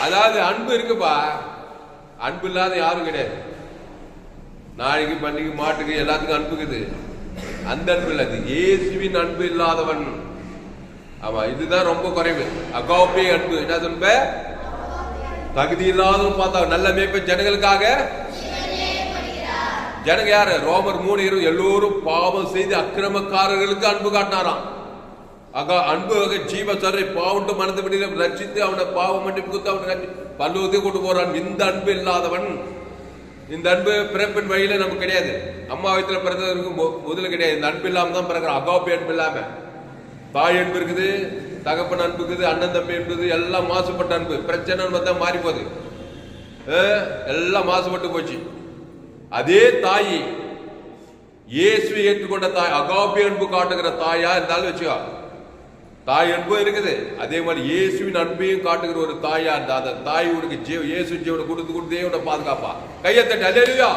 அதாவது அன்பு இருக்குப்பா, அன்பு இல்லாத யாரும் கிடையாது. நாளைக்கு பண்டிகை மாட்டுக்கு எல்லாத்துக்கும் அன்புக்குது. அந்த அன்பு இல்லாது இயேசுவின் அன்பு இல்லாதவன். ஆமா, இதுதான் ரொம்ப குறைவு. அகாப்பே அன்பு. என்ன சொல்ல? தகுதி இல்லாதவன் பார்த்தா நல்ல மேய்ப்ப ஜனங்களுக்காக. ஜனங்க யாரு? ரோமர் 3:20 எல்லோரும் பாவம் செய்து அக்கிரமக்காரர்களுக்கு அன்பு காட்டினாராம். அன்பு ஜீவ சரை பாவண்டு மனது விட ரட்சித்து அவனை பாவம் மன்னிப்பு கொடுத்து அவனை பல்லுவத்தை கொண்டு போறான். இந்த அன்பு இல்லாதவன். இந்த அன்பு பிறப்பின் வழியில நமக்கு கிடையாது. அம்மா வயிற்றுல பிறந்தவருக்கு முதல்ல கிடையாது. இந்த அன்பு இல்லாம தான் பிறகுறான். அகாப்பே அன்பு இல்லாம தாய் அன்பு இருக்குது, தகப்பன் அன்பு இருக்குது, அண்ணன் தம்பி என்பது எல்லாம் மாசுபட்ட அன்பு. பிரச்சனை தான் மாறி போகுது, எல்லாம் மாசுபட்டு போச்சு. அதே தாய் இயேசுவை ஏற்றுக்கொண்ட தாய், அகாப்பே அன்பு காட்டுகிற தாயா இருந்தாலும் வச்சுக்கோ. தாய் அன்பு இருக்குது, அதே மாதிரி இயேசுவின் அன்பையும் காட்டுகிற ஒரு தாயா இருந்தா அந்த தாய் உனக்கு இயேசு ஜீவனை கொடுத்து கொடுத்து தேவனை பாதுகாப்பா. கையத்தட்டு அல்லேலூயா.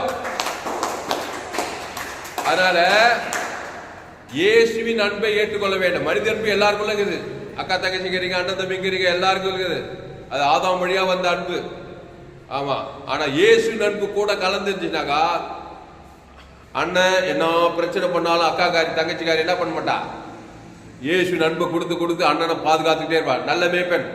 அதனால இயேசுவின் அன்பை ஏற்றுக்கொள்ள வேண்டும். மனித அன்பு எல்லாருக்கும் இருக்குது. அக்கா தங்கச்சிங்கிறீங்க, அண்ணன் தம்பிங்கிறீங்க, எல்லாருக்கும் இருக்குது. அது ஆதாம் வழியா வந்த அன்பு. ஆமா. ஆனா இயேசு அன்பு கூட கலந்துருச்சுனாக்கா, அண்ணன் என்ன பிரச்சனை பண்ணாலும் அக்காக்காரி தங்கச்சிக்காரி என்ன பண்ண மாட்டா, இயேசு அன்பை கொடுத்து கொடுத்து அண்ணனை பாதுகாத்துக்கிட்டே இருப்பாள். நல்ல மேய்ப்பன்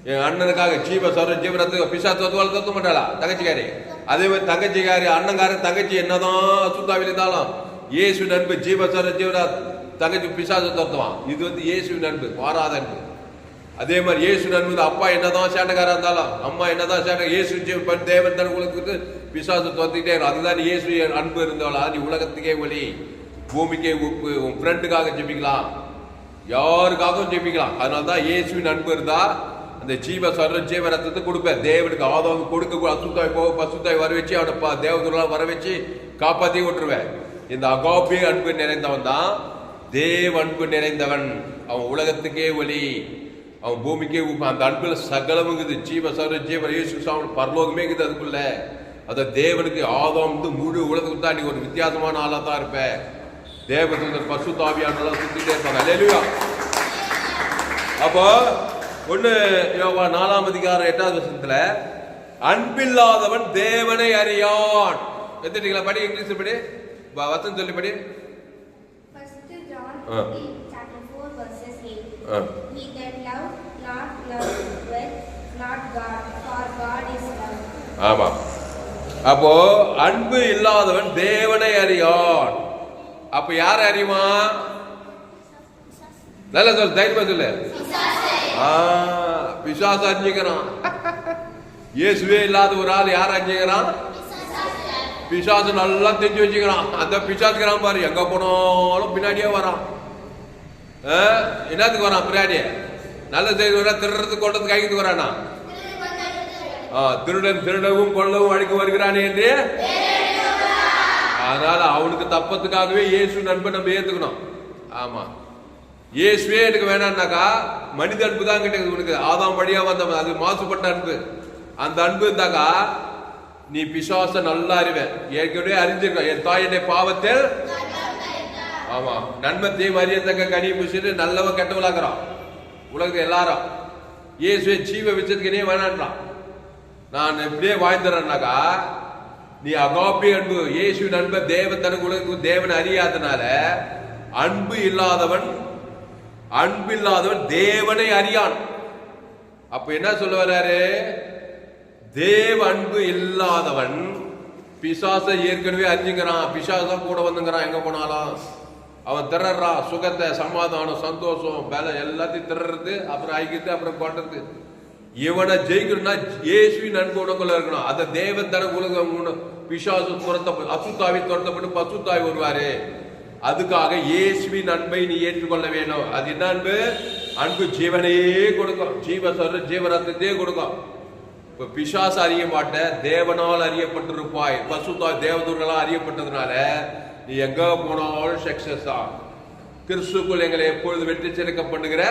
என் அண்ணனுக்காக ஜீவனத்துக்கு பிசாசு தோத்த மாட்டாளா தங்கச்சிக்காரி. அதே மாதிரி தங்கச்சிக்காரி அண்ணங்காரன் தங்கச்சி என்னதான் அசுத்தாவில் இருந்தாலும் இயேசு நண்பு ஜீவன தங்கச்சி பிசாசு தோத்துவான். இது இயேசு நண்பு, மாறாத அன்பு. அதே மாதிரி இயேசு நண்பு அப்பா என்னதான் சேட்டைக்காரா இருந்தாலும் அம்மா என்னதான் சேட்டை, இயேசு தேவன் தனக்கு பிசாசு தோத்துக்கிட்டே இருக்கும். அதுதான் இயேசு அன்பு இருந்தாலும் நீ உலகத்துக்கே ஒளி, பூமிக்கே உப்பு. உன் ஃப்ரெண்டுக்காக ஜெபிக்கலாம், யாருக்காகவும் ஜெபிக்கலாம். அதனால்தான் இயேசுவின் அன்பு இருந்தா அந்த ஜீவ ரத்தத்தை கொடுப்பேன். தேவனுக்கு ஆதம் கொடுக்க அசுத்தாய் போக பசுத்தாய் வர வச்சு அவனை தேவதூரெல்லாம் வர வச்சு காப்பாற்றி விட்டுருவேன். இந்த அகாபே அன்பு நிறைந்தவன் தான் தேவ அன்பு நிறைந்தவன். அவன் உலகத்துக்கே ஒளி, அவன் பூமிக்கே உப்பு. அந்த அன்புல சகலமுங்குது. ஜீவ இயேசு சாமி பரலோகமே இருக்குது அதுக்குள்ள. அத தேவனுக்கு ஆதாம் முழு உலகத்துக்கு தான் நீ ஒரு வித்தியாசமான ஆளா தான் இருப்ப. தேவதூதர் பசுத்தாவியான சுத்திட்டே இருப்பாங்க. அல்லேலூயா. அப்போ 1 யோவான் 4:8 அன்பில்லாதவன் தேவனை அறியான். எடுத்துட்டீங்களா? படி, இங்கிலீஷ் படி, வசனம் சொல்லி படி. ஆமா. அப்போ அன்பு இல்லாதவன் தேவனை அறியான். அப்ப யார் அறிவான்? நல்ல சொல், தைரியமா சொல்லு. பிசாசு அறிஞ்சுக்கிறான். இயேசுவே இல்லாத ஒரு ஆள் யார் அறிஞ்சுக்கிறான்? பிசாசு நல்லா தெரிஞ்சு வச்சுக்கிறான். அந்த பிசாசுக்கிறான் பாரு, எங்க போனாலும் பின்னாடியே வரான். என்னத்துக்கு வரான்? பின்னாடியே நல்ல செய்தி வர, திருடுறதுக்கு கொண்டதுக்கு கைக்கு வரானா? திருடன் திருடவும் கொள்ளவும் அழிக்க வருகிறானே என்று. அதனால அவனுக்கு தப்பத்துக்காகவே இயேசு நண்பன் நம்ம ஏத்துக்கணும். ஆமா, இயேசுவே எனக்கு வேணான்னாக்கா மனித அன்பு தான் கிட்ட உனக்கு. ஆதாம் வழியா வந்தவன், அது மாசுபட்ட அன்பு. அந்த அன்பு இருந்தாக்கா நீ பிசாச நல்லா அறிவேன். ஏற்கனவே அறிஞ்சிருக்க, என் தாய் என்னை பாவத்தில் ஆமா நன்மத்தையும் அறியத்தக்க கனி புசிட்டு நல்லவன் கெட்டவளாக்குறான் உலகத்தை எல்லாரும். இயேசுவே ஜீவ விச்சத்துக்கனே வேணான்றான். நான் எப்படியே வாழ்ந்துறேன்னாக்கா நீ அகாபி அன்பு, இயேசுவின் அன்பை தேவன் தனக்கு உலகத்துக்கு தேவன் அறியாதனால அன்பில்லாதவன் தேவனை அறியான். அப்ப என்ன சொல்ல வர்றாரு? தேவ அன்பு இல்லாதவன் பிசாச ஏற்கனவே அறிஞ்சுங்கிறான். பிசாசம் கூட வந்துங்கிறான். எங்க போனாலும் அவன் திறறான். சுகத்தை, சமாதானம், சந்தோஷம், பலம் எல்லாத்தையும் திறது, அப்புறம் ஐக்கியத்து, அப்புறம் கொண்டது. இவனை ஜெயிக்கணும்னா இயேசுவின் அன்பு உனக்குள்ள இருக்கணும். அந்த தேவன் தனக்கு உலகம் பிசாசு துரத்தப்பட்டு அசுத்தாவி துரத்தப்பட்டு பசுத்தாவி வருவாரு. அதுக்காக இயேசுவின் அன்பை நீ ஏற்றுக்கொள்ள வேணும். அது என்ன அன்பு? அன்பு ஜீவனையே கொடுக்கும், ஜீவரத்தையே கொடுக்கும். இப்ப பிசாசு அறிய மாட்ட, தேவனால் அறியப்பட்டிருப்பாய். பசுத்தாய் தேவதூர்களால் அறியப்பட்டதுனால நீ எங்க போனாலும் சக்சஸ் தான். கிறிஸ்துக்குள் எங்களை எப்பொழுது வெற்றி சிறக்க பண்ணுகிற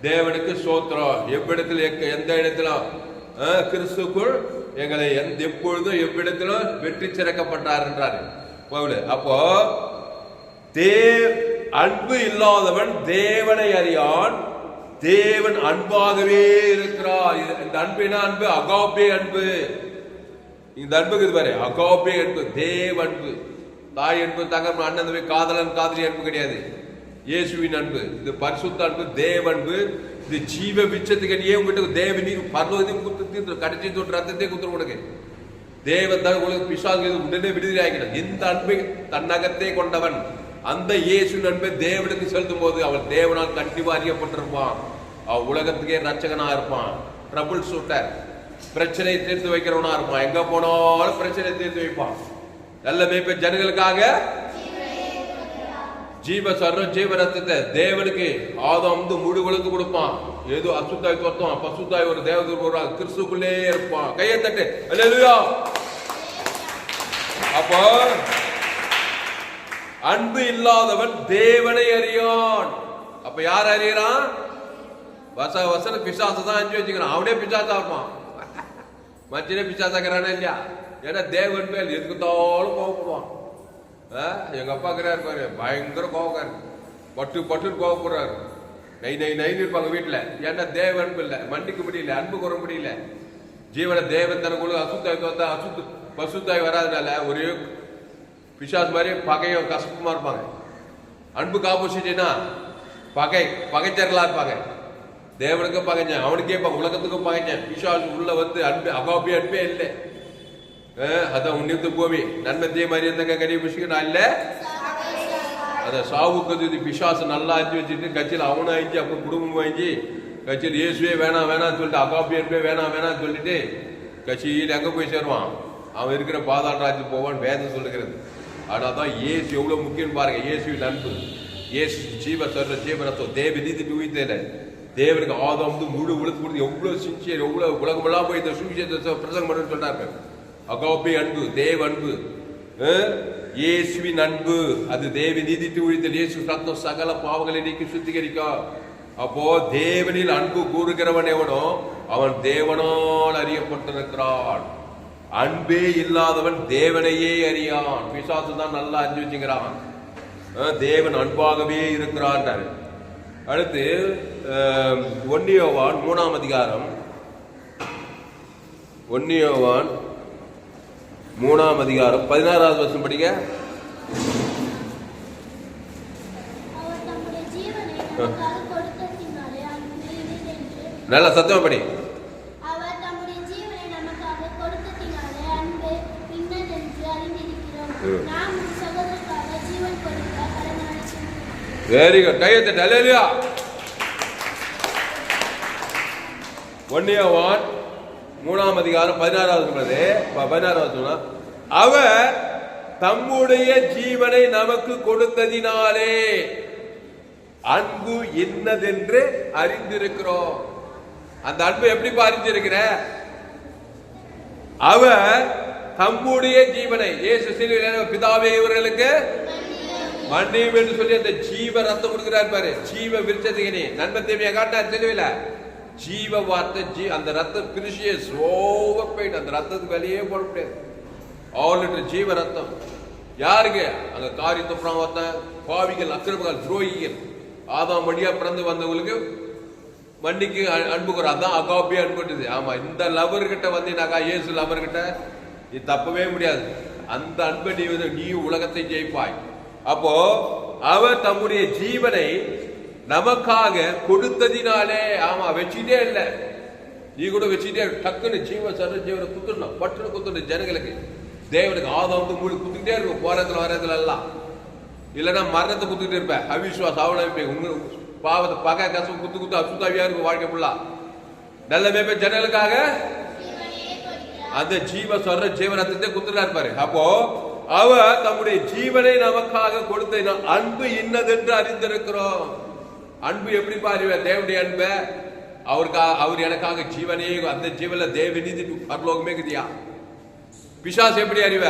தேவனுக்கு சோத்திரம். எவ்விடத்தில் எந்த இடத்திலும் கிறிஸ்துக்குள் எங்களை எப்பொழுதும் எவ்விடத்திலும் வெற்றி சிறக்கப்பட்டார் என்றார் பவுல். அப்போ அன்பு இல்லாதவன் தேவனை அறியான். தேவன் அன்பாகவே இருக்கிறார். இந்த அன்புனா அன்பு அகாபே அன்பு. இந்த அன்புக்கு இது பாரு, அகாபே அன்பு, தேவ அன்பு. தாய் அன்பு, தங்க அண்ணன், காதலன் காதலி அன்பு கிடையாது. இயேசுவின் அன்பு, இது பரிசுத்த அன்பு, தேவ அன்பு. இது ஜீவ விச்சத்துக்கு நீ உங்ககிட்ட தேவ நீர் பரலோகத்தையும் குத்து கடைசி தொட்டு ரத்தத்தையும் குத்துற உனக்கு தேவன் தான் உங்களுக்கு பிசாசு உடனே விடுதலை ஆகிடும். இந்த அன்பை தன்னகத்தை கொண்டவன் அந்த இயேசுவின் அன்பை தேவனுக்கு செலுத்தும் போது அவன் தேவனால் கண்டிப்பா அறியப்பட்டிருப்பான். அவன் உலகத்துக்கே ரட்சகனா இருப்பான். ட்ரபிள் ஷூட்டர், பிரச்சனையை தீர்த்து வைக்கிறவனா இருப்பான். எங்க போனாலும் பிரச்சனையை தீர்த்து வைப்பான். நல்ல மேய்ப்பன் ஜனங்களுக்காக ஜீவ ரத்தத்தை தேவனுக்கு ஆதாம் முழு உலகு கொடுப்பான். ஏதோ அசுத்தாய் தோற்றம் பசுத்தாய் ஒரு தேவதூர் கிறிஸ்துக்குள்ளே இருப்பான். கையை தட்டு அல்லேலூயா. அப்போ அன்பு இல்லாதவன் தேவனை அறியான். அப்ப யார் அறியறான்? வசன பிசாசு தான் அஞ்சு வச்சுக்கிறான். அவனே பிசாசா இருப்பான். மச்சனே பிசாசாக்கிறானே இல்லையா? ஏன்னா தேவன் மேல் எதுக்கு தாலும் கோவப்படுவான். எங்க அப்பா இருக்கிறாரு பாரு, பயங்கர கோவக்காரு, பட்டு பட்டுன்னு கோவப்படுறாரு. நை நை நைன்னு இருப்பாங்க வீட்டுல. ஏன்னா தேவ அன்பு இல்லை, மன்னிக்க முடியல, அன்பு கூற முடியல. ஜீவன தேவன் தனக்குள்ள பசுத்தாய் வராதனால ஒரே பிசாசு மாதிரி பகையும் கசப்புமா இருப்பாங்க. அன்புக்கு ஆப்போசிட்னா பகைச்சர்களா இருப்பாங்க. தேவனுக்கும் பகைஞ்சேன், அவனுக்கே உலகத்துக்கும் பகைஞ்சேன். பிசாசு உள்ள வந்து அன்பு அகாபி அன்பே இல்லை. அதான் உன்னித்து பூமி நன்மை தீய மாதிரி இருந்தங்க கனி புஷிக்க நான் இல்லை. அதை சாவுக்கு பிசாசு நல்லா அஞ்சு வச்சுட்டு கட்சியில் அவனும் ஆயிடுச்சு, அப்புறம் குடும்பம் ஆயிடுச்சு. கட்சியில் இயேசுவே வேணாம் வேணாம்னு சொல்லிட்டு அகாபி அன்பே வேணாம் வேணாம்னு சொல்லிட்டு கட்சியில் எங்க போய் சேருவான்? அவன் இருக்கிற பாதாள ராஜ்யம் போவான் வேதம் சொல்லுகிறது. ஆனால் தான் இயேசு எவ்வளவு முக்கியம் பாருங்க. இயேசுவின் அன்பு, இயேசு ஜீவ சொல்ற ஜீவனத்தோ தேவ நீதி உயிர்த்தேல தேவனுக்கு ஆதம் வந்து முழு உழுத்து கொடுத்து எவ்வளவு சின்சியர், எவ்வளவு உலகமெல்லாம் போய் இந்த சுவிசேஷத்தை பிரசங்கம் பண்ணு சொல்றாங்க. அகாபி அன்பு, தேவ அன்பு, இயேசுவின் அன்பு, அது தேவ நீதி உயிர்த்தல். இயேசு ரத்தம் சகல பாவங்களை நீக்கி சுத்திகரிக்கும். அப்போ தேவனில் அன்பு கூறுகிறவன் எவனோ அவன் தேவனால் அறியப்பட்டிருக்கிறான். அன்பே இல்லாதவன் தேவனையே அறியான். பிசாசு தான் நல்லா அறிஞ்சு வச்சுக்கிறான், தேவன் அன்பாகவே இருக்கிறான். அடுத்து 1 யோவான் 3ஆம் அதிகாரம், 1 யோவான் 3ஆம் அதிகாரம் 16வது வசனம் படிங்க. நல்ல சத்தமா படி. வெரி குட், கையெழுத்து. ஹல்லேலூயா. 1 யோவான் 3ஆம் அதிகாரம் 16வது அவர் தம்முடைய ஜீவனை நமக்கு கொடுத்ததினாலே அன்பு என்னதென்று அறிந்திருக்கிறோம். அந்த அன்பு எப்படி அறிந்திருக்கிற? அவர் தம்முடைய ஜீவனை, இயேசு சிலுவையில் பிதாவே இவர்களுக்கு மன்னியும் என்று சொல்லி அந்த ஜீவ ரத்தம் கொடுக்கிறார் பாரு. ஜீவ விருட்சத்தினே நன்மை தேவையா காட்டார் சிலுவையில. ஜீவ வார்த்தை, அந்த ரத்தம் பிரிசியஸ் ஓவர் பெயின். அந்த ரத்தத்துக்கு வெளியே போட முடியாது. 6 லிட்டர் ஜீவ ரத்தம் யாருக்கு? அங்க காரியத்தை பாவிகள், அக்கிரமங்கள், துரோகிகள், ஆதாம் வழியா பிறந்து வந்தவங்களுக்கு மன்னிக்கு அன்பு கூற. அதான் அகாபி அன்புது. ஆமா, இந்த லவர் கிட்ட வந்தீனாக்கா, இயேசு லவர் கிட்ட நீ தப்பவே முடியாது. அந்த அன்பை நீ உலகத்தை ஜெயிப்பாய். அப்போ அவர் தம்முடைய ஜீவனை நமக்காக கொடுத்ததினாலே, ஆமா வச்சுட்டே இல்ல, நீ கூட வச்சுட்டே டக்குன்னு ஜீவ சர ஜீவனை குத்துடணும், பட்டுன்னு குத்துணும் ஜனங்களுக்கு. தேவனுக்கு ஆதம் வந்து மூணு குத்துக்கிட்டே இருக்கும் போறதுல வரதுல எல்லாம். இல்லைன்னா மரணத்தை குத்துக்கிட்டு இருப்பேன், அவிஸ்வாசம் அவளை உங்க பாவத்தை பகை கசம் குத்து குத்து அசுத்தாவியா இருக்கும் வாழ்க்கை ஃபுல்லா. நல்ல மேப்ப ஜனங்களுக்காக அந்த ஜீவ சொல்ற ஜீவனத்தை குத்துறா இருப்பாரு. அப்போ அவர் தம்முடைய ஜீவனை நமக்காக கொடுத்த அன்பு இன்னதென்று அறிந்திருக்கிறோம். அன்பு எப்படி பாருவ? தேவனுடைய அன்பு. அவர் எனக்காக ஜீவனே, அந்த ஜீவன்ல தேவ நீதி பரலோகமே குதியா. பிசாசு எப்படி அறிவ?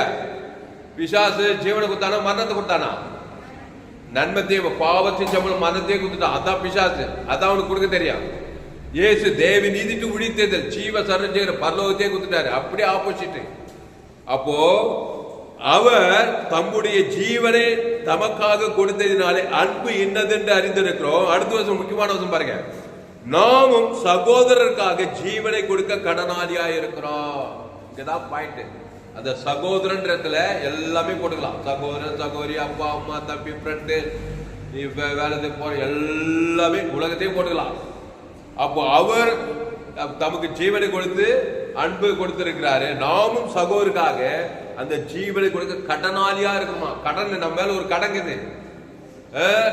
பிசாசு ஜீவனை கொடுத்தானா மரணத்தை கொடுத்தானா? நன்மத்தையும் பாவத்தையும் சம்பளம் மரணத்தையும் கொடுத்துட்டான். அதான் பிசாசு, அதான் அவனுக்கு கொடுக்க தெரியும். இயேசு தேவ நீதிட்டு உழித்தது ஜீவ சரஞ்செய்கிற பரலோகத்தையே கொடுத்துட்டாரு. அப்படியே ஆப்போசிட். அப்போ அவர் தம்முடைய ஜீவனை தமக்காக கொடுத்ததினாலே அன்பு என்னதென்று அறிந்திருக்கிறோம். அடுத்த வருஷம் முக்கியமான வருஷம் பாருங்க, நாமும் சகோதரருக்காக ஜீவனை கொடுக்க கடனாளியா இருக்கிறோம். இங்கதான் பாயிண்ட். அந்த சகோதரன்றதுல எல்லாமே போட்டுக்கலாம். சகோதரன், சகோதரி, அப்பா, அம்மா, தம்பி, ஃப்ரெண்டு, வேலை போற எல்லாமே உலகத்தையும் போட்டுக்கலாம். அப்போ அவர் தமக்கு ஜீவனை கொடுத்து அன்பு கொடுத்திருக்கிறாரு. நாமும் சகோதரருக்காக அந்த ஜீவனை கொடுக்க கடனாளியா இருக்கணுமா? கடன் நம்ம மேல ஒரு கடங்குது.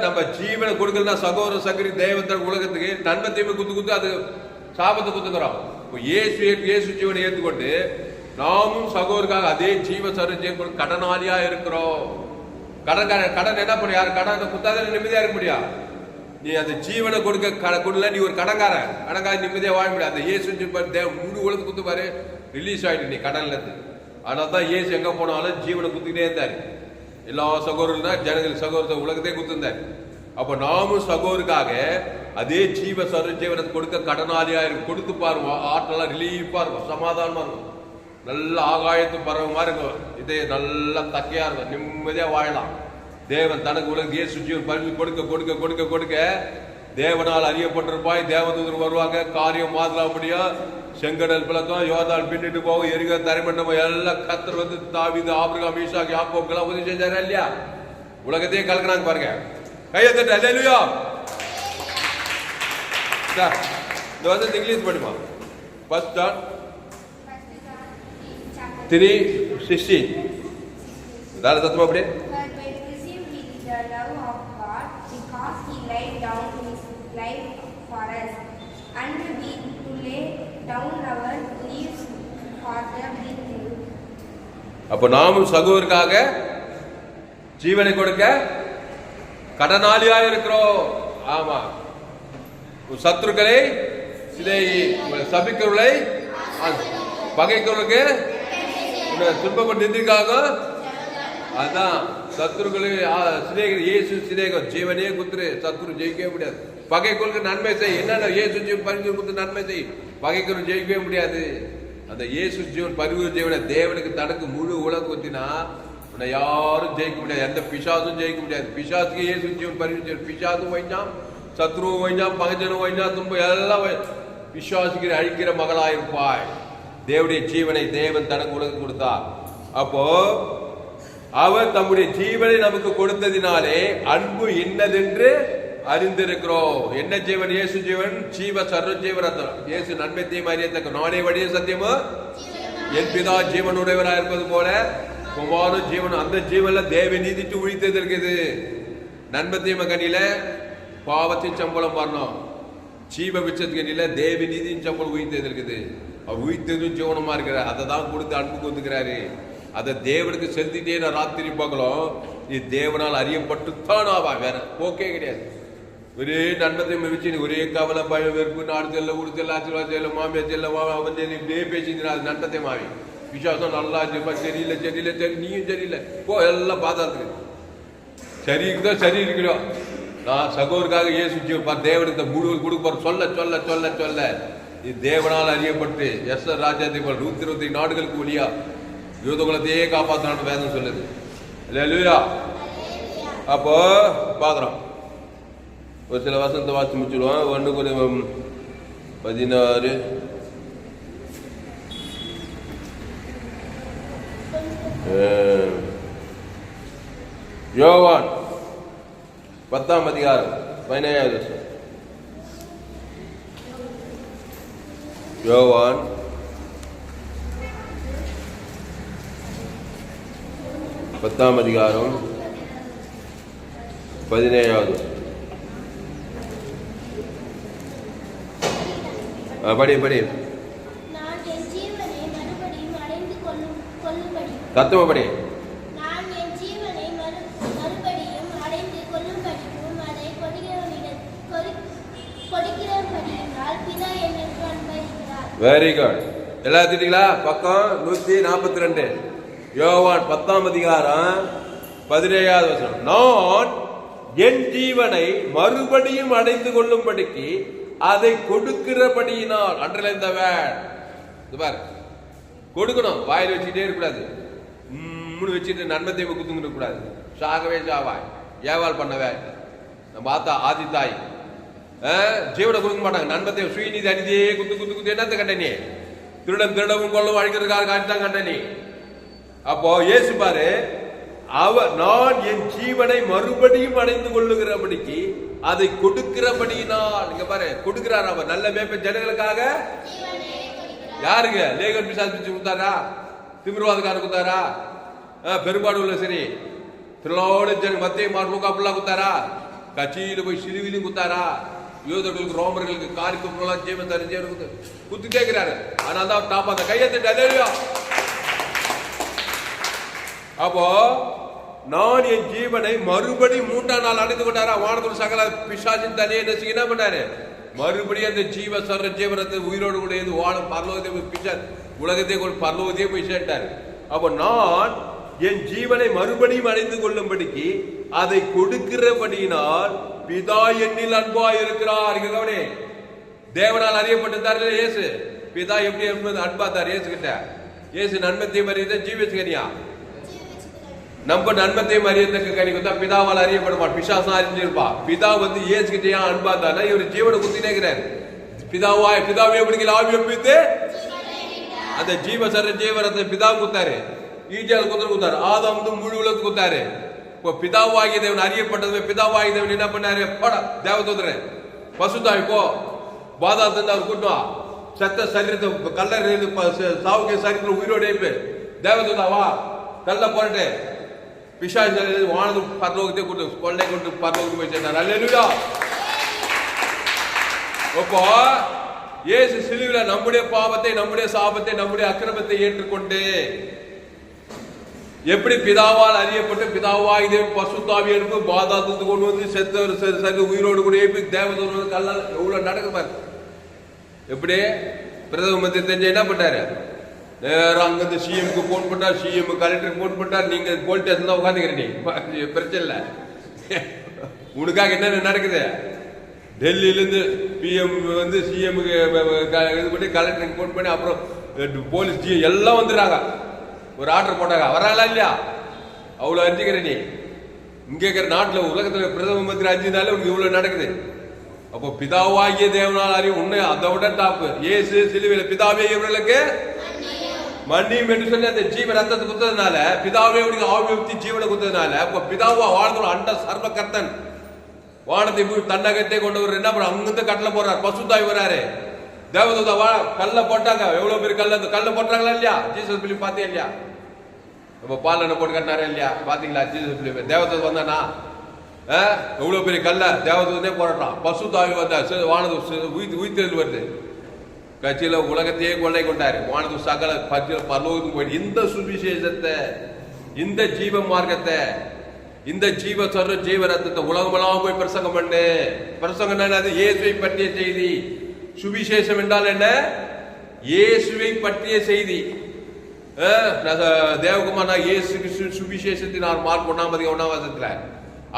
நம்ம ஜீவனை கொடுக்கலன்னா சகோதர சகரி தேவத்தன் உலகத்துக்கு நன்மை தீமை குத்து குத்து அது சாபத்தை குத்துக்கிறோம். இப்போ இயேசு ஜீவனை ஏற்றுக்கொண்டு நாமும் சகோதரருக்காக அதே ஜீவ சரஞ்செய்ய கடனாளியா இருக்கிறோம். கடன் என்ன பண்ண? யாரு கடன் குத்தாத நிம்மதியா இருக்க முடியும்? நீ அந்த ஜீவனை கொடுக்கல, நீ ஒரு கடன்காரன் நிம்மதியா வாழ முடியாது. அந்த இயேசு முழு உலகத்துக்கு குத்து பாரு, ரிலீஸ் ஆயிட்டு நீ கடன்ல இருந்து. ஆனால் தான் இயேசு எங்க போனாலும் ஜீவனை குத்திக்கிட்டே இருந்தாரு. எல்லா சகோதரர்கள் ஜனங்கள் சகோதரத்தை உலகத்தையே குத்துந்தார். அப்ப நாமும் சகோதரருக்காக அதே ஜீவ சரஞ்சீவனை கொடுக்க கடனாளியா இருக்கும். கொடுத்து பாருவோம், ஆற்றெல்லாம் ரிலீஃபா இருக்கும், சமாதானமா இருக்கும், நல்ல ஆகாயத்து பறவை மாதிரி இருக்கும், இதே நல்லா தக்கையா இருக்கும், நிம்மதியா வாழலாம். தேவன் தனக்கு உலக இயேசு ஜீவன் பரிசு கொடுக்க கொடுக்க கொடுக்க கொடுக்க தேவனால் அறியப்பட்டிருப்பாய். தேவதூதர் வருவாங்க, காரியம் மாத்தலாம் முடியும். செங்கடல் பிளக்கம், யோர்தான் பின்னிட்டு போகும், எரிக தரைமண்டபம் எல்லாம் கர்த்தர் வந்து தாவீது, ஆபிரகாம், ஈசாக், யாக்கோபுக்கெல்லாம் உதவி செஞ்சாரா இல்லையா? உலகத்தையே கலக்குறாங்க பாருங்க. கையை தட்டு அல்லேலூயா. இந்த வந்து இங்கிலீஷ் படிமா. 1 John 3:16. வேற தத்துவம் அப்படியே. அப்ப நாமும் சகோதரருக்காக ஜீவனை கொடுக்க கடனாளியா இருக்கிறோம். ஆமா, சத்துருக்களை சபிக்கிறவர்களை பகைக்கிறவர்களுக்கு துன்பப்பட்டு நின்றிருக்காங்க. அதான் சத்துருக்களை சிநேகிதர், இயேசு சிநேகம், ஜீவனே குத்துரு, சத்துரு ஜெயிக்கவே முடியாது. பகைக்கிறவர்களுக்கு நன்மை செய். என்னென்ன இயேசு ஜீவன் பரிவு குத்து நன்மை செய். பகைக்கிறவர்கள் ஜெயிக்கவே முடியாது. அந்த இயேசு ஜீவன் பரிவு ஜீவனை தேவனுக்கு தனக்கு முழு உலகம் குத்தினா உன்னை யாரும் ஜெயிக்க முடியாது. எந்த பிசாசும் ஜெயிக்க முடியாது. பிசாசுக்கு இயேசு ஜீவன் பரிவு ஜீவன். பிசாசும் வைஞ்சான், சத்ருவும் வைஞ்சான், பகஜனும் வைஞ்சான், துன்பம் எல்லாம் விசுவாசிக்கிற அழிக்கிற மகளாயிருப்பாய். தேவனுடைய ஜீவனை தேவன் தனக்கு உலகம் கொடுத்தார். அப்போ அவர் தம்முடைய ஜீவனை நமக்கு கொடுத்ததினாலே அன்பு என்னதென்று அறிந்திருக்கிறோம். என்ன ஜீவன்? இயேசு ஜீவன், ஜீவ சர்வ ஜீவரத்னம். இயேசு நன்மை தீமை அறியத்தக்க நானே வழிய சத்தியமோ என் பிதா ஜீவன் உடையவராக இருப்பது போல குமாரன் ஜீவன். அந்த ஜீவன்ல தேவ நீதிட்டு உழித்தது இருக்குது. நன்மை தீமை கண்ணில பாவத்தின் சம்பளம் வரணும். ஜீவ விச்சத்து கண்ணில தேவ நீதியின் சம்பளம் உயிர்த்தது இருக்குது. அவர் உயிர்த்ததும் ஜீவனமா இருக்கிறார். அதை தான் கொடுத்து அன்பு கொடுத்துக்கிறாரு. அதை தேவனுக்கு செலுத்திட்டே நான் ராத்திரி பார்க்கலாம். இது தேவனால் அறியப்பட்டுத்தான் ஆவா, வேற போக்கே கிடையாது. ஒரே நன்மத்தை வச்சு ஒரே கவலை, பயம், வெறுப்பு, நாடு செல்ல, ஊடு செல்ல, ஆசீர்வாதம் செல்ல, மாமியார் செல்ல, அவன் செல்ல, இப்படியே பேசிக்கிறான். அது நன்மத்தை மாவி விசுவாசம் நல்லா சரியில்லை, சரியில்லை, சரி, நீயும் சரியில்லை, போ எல்லாம் பாதாத்துக்கு. சரி இருக்குதோ சரி இருக்கிறோம். நான் சகோதரருக்காக இயேசு தேவனுக்கு முழு கொடுப்பார். சொல்ல சொல்ல சொல்ல சொல்ல இது தேவனால் அறியப்பட்டு எஸ்ஆர் ராஜாத்தை போல் 120 நாடுகளுக்கு ஒளியா யூதகுலத்தையே காப்பாற்றணும் வேதம் சொல்லுது. அல்லேலூயா. அப்போ பாக்குறோம். ஒரு சில வசனத்தை வாசி முடிச்சுடுவோம். 1:16 யோவான் 10ஆம் அதிகாரம் 17வது வசனம். யோவான் 10ஆம் அதிகாரம் 17வது. படி படி தத்துவ படி. Very good. எல்லாம் திட்டீங்களா? பக்கம் 142. யோவான் 10ஆம் அதிகாரம் 17வது வசனம். நான் என் ஜீவனை மறுபடியும் அடைந்து கொள்ளும்படிக்கு அதை கொடுக்கிறபடியினால். அன்றல இந்த வேர் கொடுக்கணும். வாயில் வச்சுட்டே இருக்கக்கூடாது. வச்சுட்டு நன்மத்தை குத்துங்க இருக்கக்கூடாது. சாகவே சாவாய், ஏவாள் பண்ணவே. நம்ம ஆத்தா ஆதி தாய் ஜீவனை கொடுக்க மாட்டாங்க. நன்மத்தை சுயநீதி அணிதே குத்து குத்து குத்து என்னத்தை கண்டனி? திருடன் திருடவும் கொள்ளவும் அழிக்கிறதுக்காக காட்டிதான் கண்டனி. அப்போ இயேசு பாரு, நான் என் ஜீவனை மறுபடியும் அடைந்து கொள்ளுகிறபடிக்கு அதை கொடுக்கிறபடியினால். இங்க பாரு, கொடுக்கிறார் அவர். நல்ல மேய்ப்ப ஜனங்களுக்காக. யாருங்க? லேகன் பிசாசு பிச்சு கொடுத்தாரா? திமிர்வாதக்காரர் கொடுத்தாரா? பெரும்பாடு உள்ள சரி திருளோட மத்திய மார்புக்கா அப்படிலாம் கொடுத்தாரா? கட்சியில போய் சிலுவிலும் குத்தாரா? யூதர்களுக்கு ரோமர்களுக்கு காரியம் ஜீவன் தரிஞ்சு குத்துட்டே இருக்கிறாரு. அதனால தான் டாப் அந்த கையெழுத்து. அப்போ நான் என் ஜீவனை மறுபடி 3ஆம் நாள் அடைந்து கொண்டாரா? வானத்தோடு சகல பிசாசின் தனியை என்ன பண்ணாரு? மறுபடியும் அந்த ஜீவ சர்வ ஜீவனத்தை உயிரோடு கூட வாழும் பரலோகத்தை பிசா உலகத்தை பரலோகத்தையே போய் சேர்த்தாரு. அப்போ நான் என் ஜீவனை மறுபடியும் அடைந்து கொள்ளும்படிக்கு அதை கொடுக்கிறபடியினால் பிதா என்னில் அன்பாய் இருக்கிறார். கவனி, தேவனால் அறியப்பட்டிருந்தார் இயேசு. பிதா எப்படி அன்பாத்தார் இயேசு கிட்ட? இயேசு நன்மத்தை மறியதை ஜீவிச்சுக்கனியா? நம்ம நன்மத்தையும் அறியத்தக்க கனி கொடுத்தா பிதாவால் அறியப்படுவான். பிசாசம் அறிஞ்சிருப்பா. பிதா இயேசு கிட்ட ஏன் அன்பா தானே இவர் ஜீவனை குத்தினேங்கிறார். பிதாவே எப்படி ஆவி ஒப்பித்து அந்த ஜீவரத்தை பிதா குத்தாரு, ஈஜால் குத்தாரு, ஆதாம் முழு உலகத்துக்கு குத்தாரு. இப்போ பிதாவாகிய தேவன் அறியப்பட்டது. பிதாவாகிய தேவன் என்ன பண்ணாரு? தேவதூதரே பசுதாய் போ, பாதாளத்திலிருந்து அவர் கூட்டுவா, செத்த சரீரத்தை கல்லறை சாவுக்கு சரீரத்தில் உயிரோடு தேவதூதா வா கல்ல போட்டு பிசாசு வானது பரலோகத்தை கூட்டு கொள்ளை கொண்டு பரலோகத்துக்கு போய் சேர்ந்தார். அல்லேலூயா. அப்போ இயேசு சிலுவையில நம்முடைய பாவத்தை, நம்முடைய சாபத்தை, நம்முடைய அக்கிரமத்தை ஏற்றுக்கொண்டு எப்படி பிதாவால் அறியப்பட்டு பிதாவாய் தேவன் பசுத்தாவி எடுப்பு பாதாளத்துக்கு கொண்டு வந்து செத்த உயிரோடு கூட தேவதூதன் கல்லால் எவ்வளவு நடக்குது. எப்படி பிரதம மந்திரி தெரிஞ்ச என்ன பண்ணாரு? நேரம் அங்கிருந்து சிஎம்க்கு போன் பண்ணார், சிஎம் கலெக்டருக்கு போன் பண்ணார். நீங்க போலீஸ் ஸ்டேஷன் தான் உட்காந்துக்கிறீங்க, பிரச்சனை இல்லை. உனக்காக என்னென்ன நடக்குது? டெல்லியிலேருந்து பிஎம் சிஎம்க்கு இது பண்ணி கலெக்டருக்கு போன் பண்ணி அப்புறம் போலீஸ் ஜிஎம் எல்லாம் வந்துடுறாங்க. ஒரு ஆர்டர் போட்டாங்க, வராங்களா இல்லையா? அவ்வளோ அஞ்சுக்கிற நீ இங்கே இருக்கிற நாட்டில் உலகத்தில் பிரதம மந்திரி அஞ்சுனாலே உனக்கு இவ்வளோ நடக்குது. அப்போ பிதாவாகிய தேவனால் அறியும் உன்னை அதை விட டாப்பு. இயேசு சிலுவையில் பிதாவே இவர்களுக்கு மன்னியும் என்று சொல்லி அந்த ஜீவ ரத்தத்தை குத்ததுனால, பிதாவே ஆவி ஊற்றி ஜீவனை குத்ததுனால, இப்போ பிதாவா வாழ்ந்து அண்ட சர்வ கர்த்தன் வானத்தை தன்னகத்தை கொண்டவர் என்ன பண்ண அங்கிருந்து கட்டளை போடுறார். பசுத்தாய் வராரு, தேவதூதா வா கல்ல போட்டாங்க. எவ்வளவு பேர் கல்ல போட்டாங்களா இல்லையா? ஜீசஸ் பிலிம் பார்த்தே இல்லையா? இப்போ பாலனை போட்டு கட்டினாரா இல்லையா? பாத்தீங்களா? ஜீசஸ் பிலிம் தேவதூதா வந்தானா? எவ்வளவு பெரிய கல்ல தேவதூதனே போராட்டம். பசுத்தாய் வந்தா வானது உயிர்த்தெழுந்து வருது. கட்சியில உலகத்தையே கொள்ளை கொண்டாரு. வானது சகல பரலோகத்துக்கு போயிட்டு இந்த சுவிசேஷத்தை, இந்த ஜீவ மார்க்கத்தை, இந்த ஜீவ ரத்தத்தை உலகமெல்லாம் போய் பிரசங்கம் பண்ணு. பிரசங்கம் என்னது? இயேசுவை பற்றிய செய்தி. சுவிசேஷம் என்றால் என்ன? இயேசுவை பற்றிய செய்தி. தேவகுமார் இயேசு சுவிசேஷத்தின் மார்க் 1:1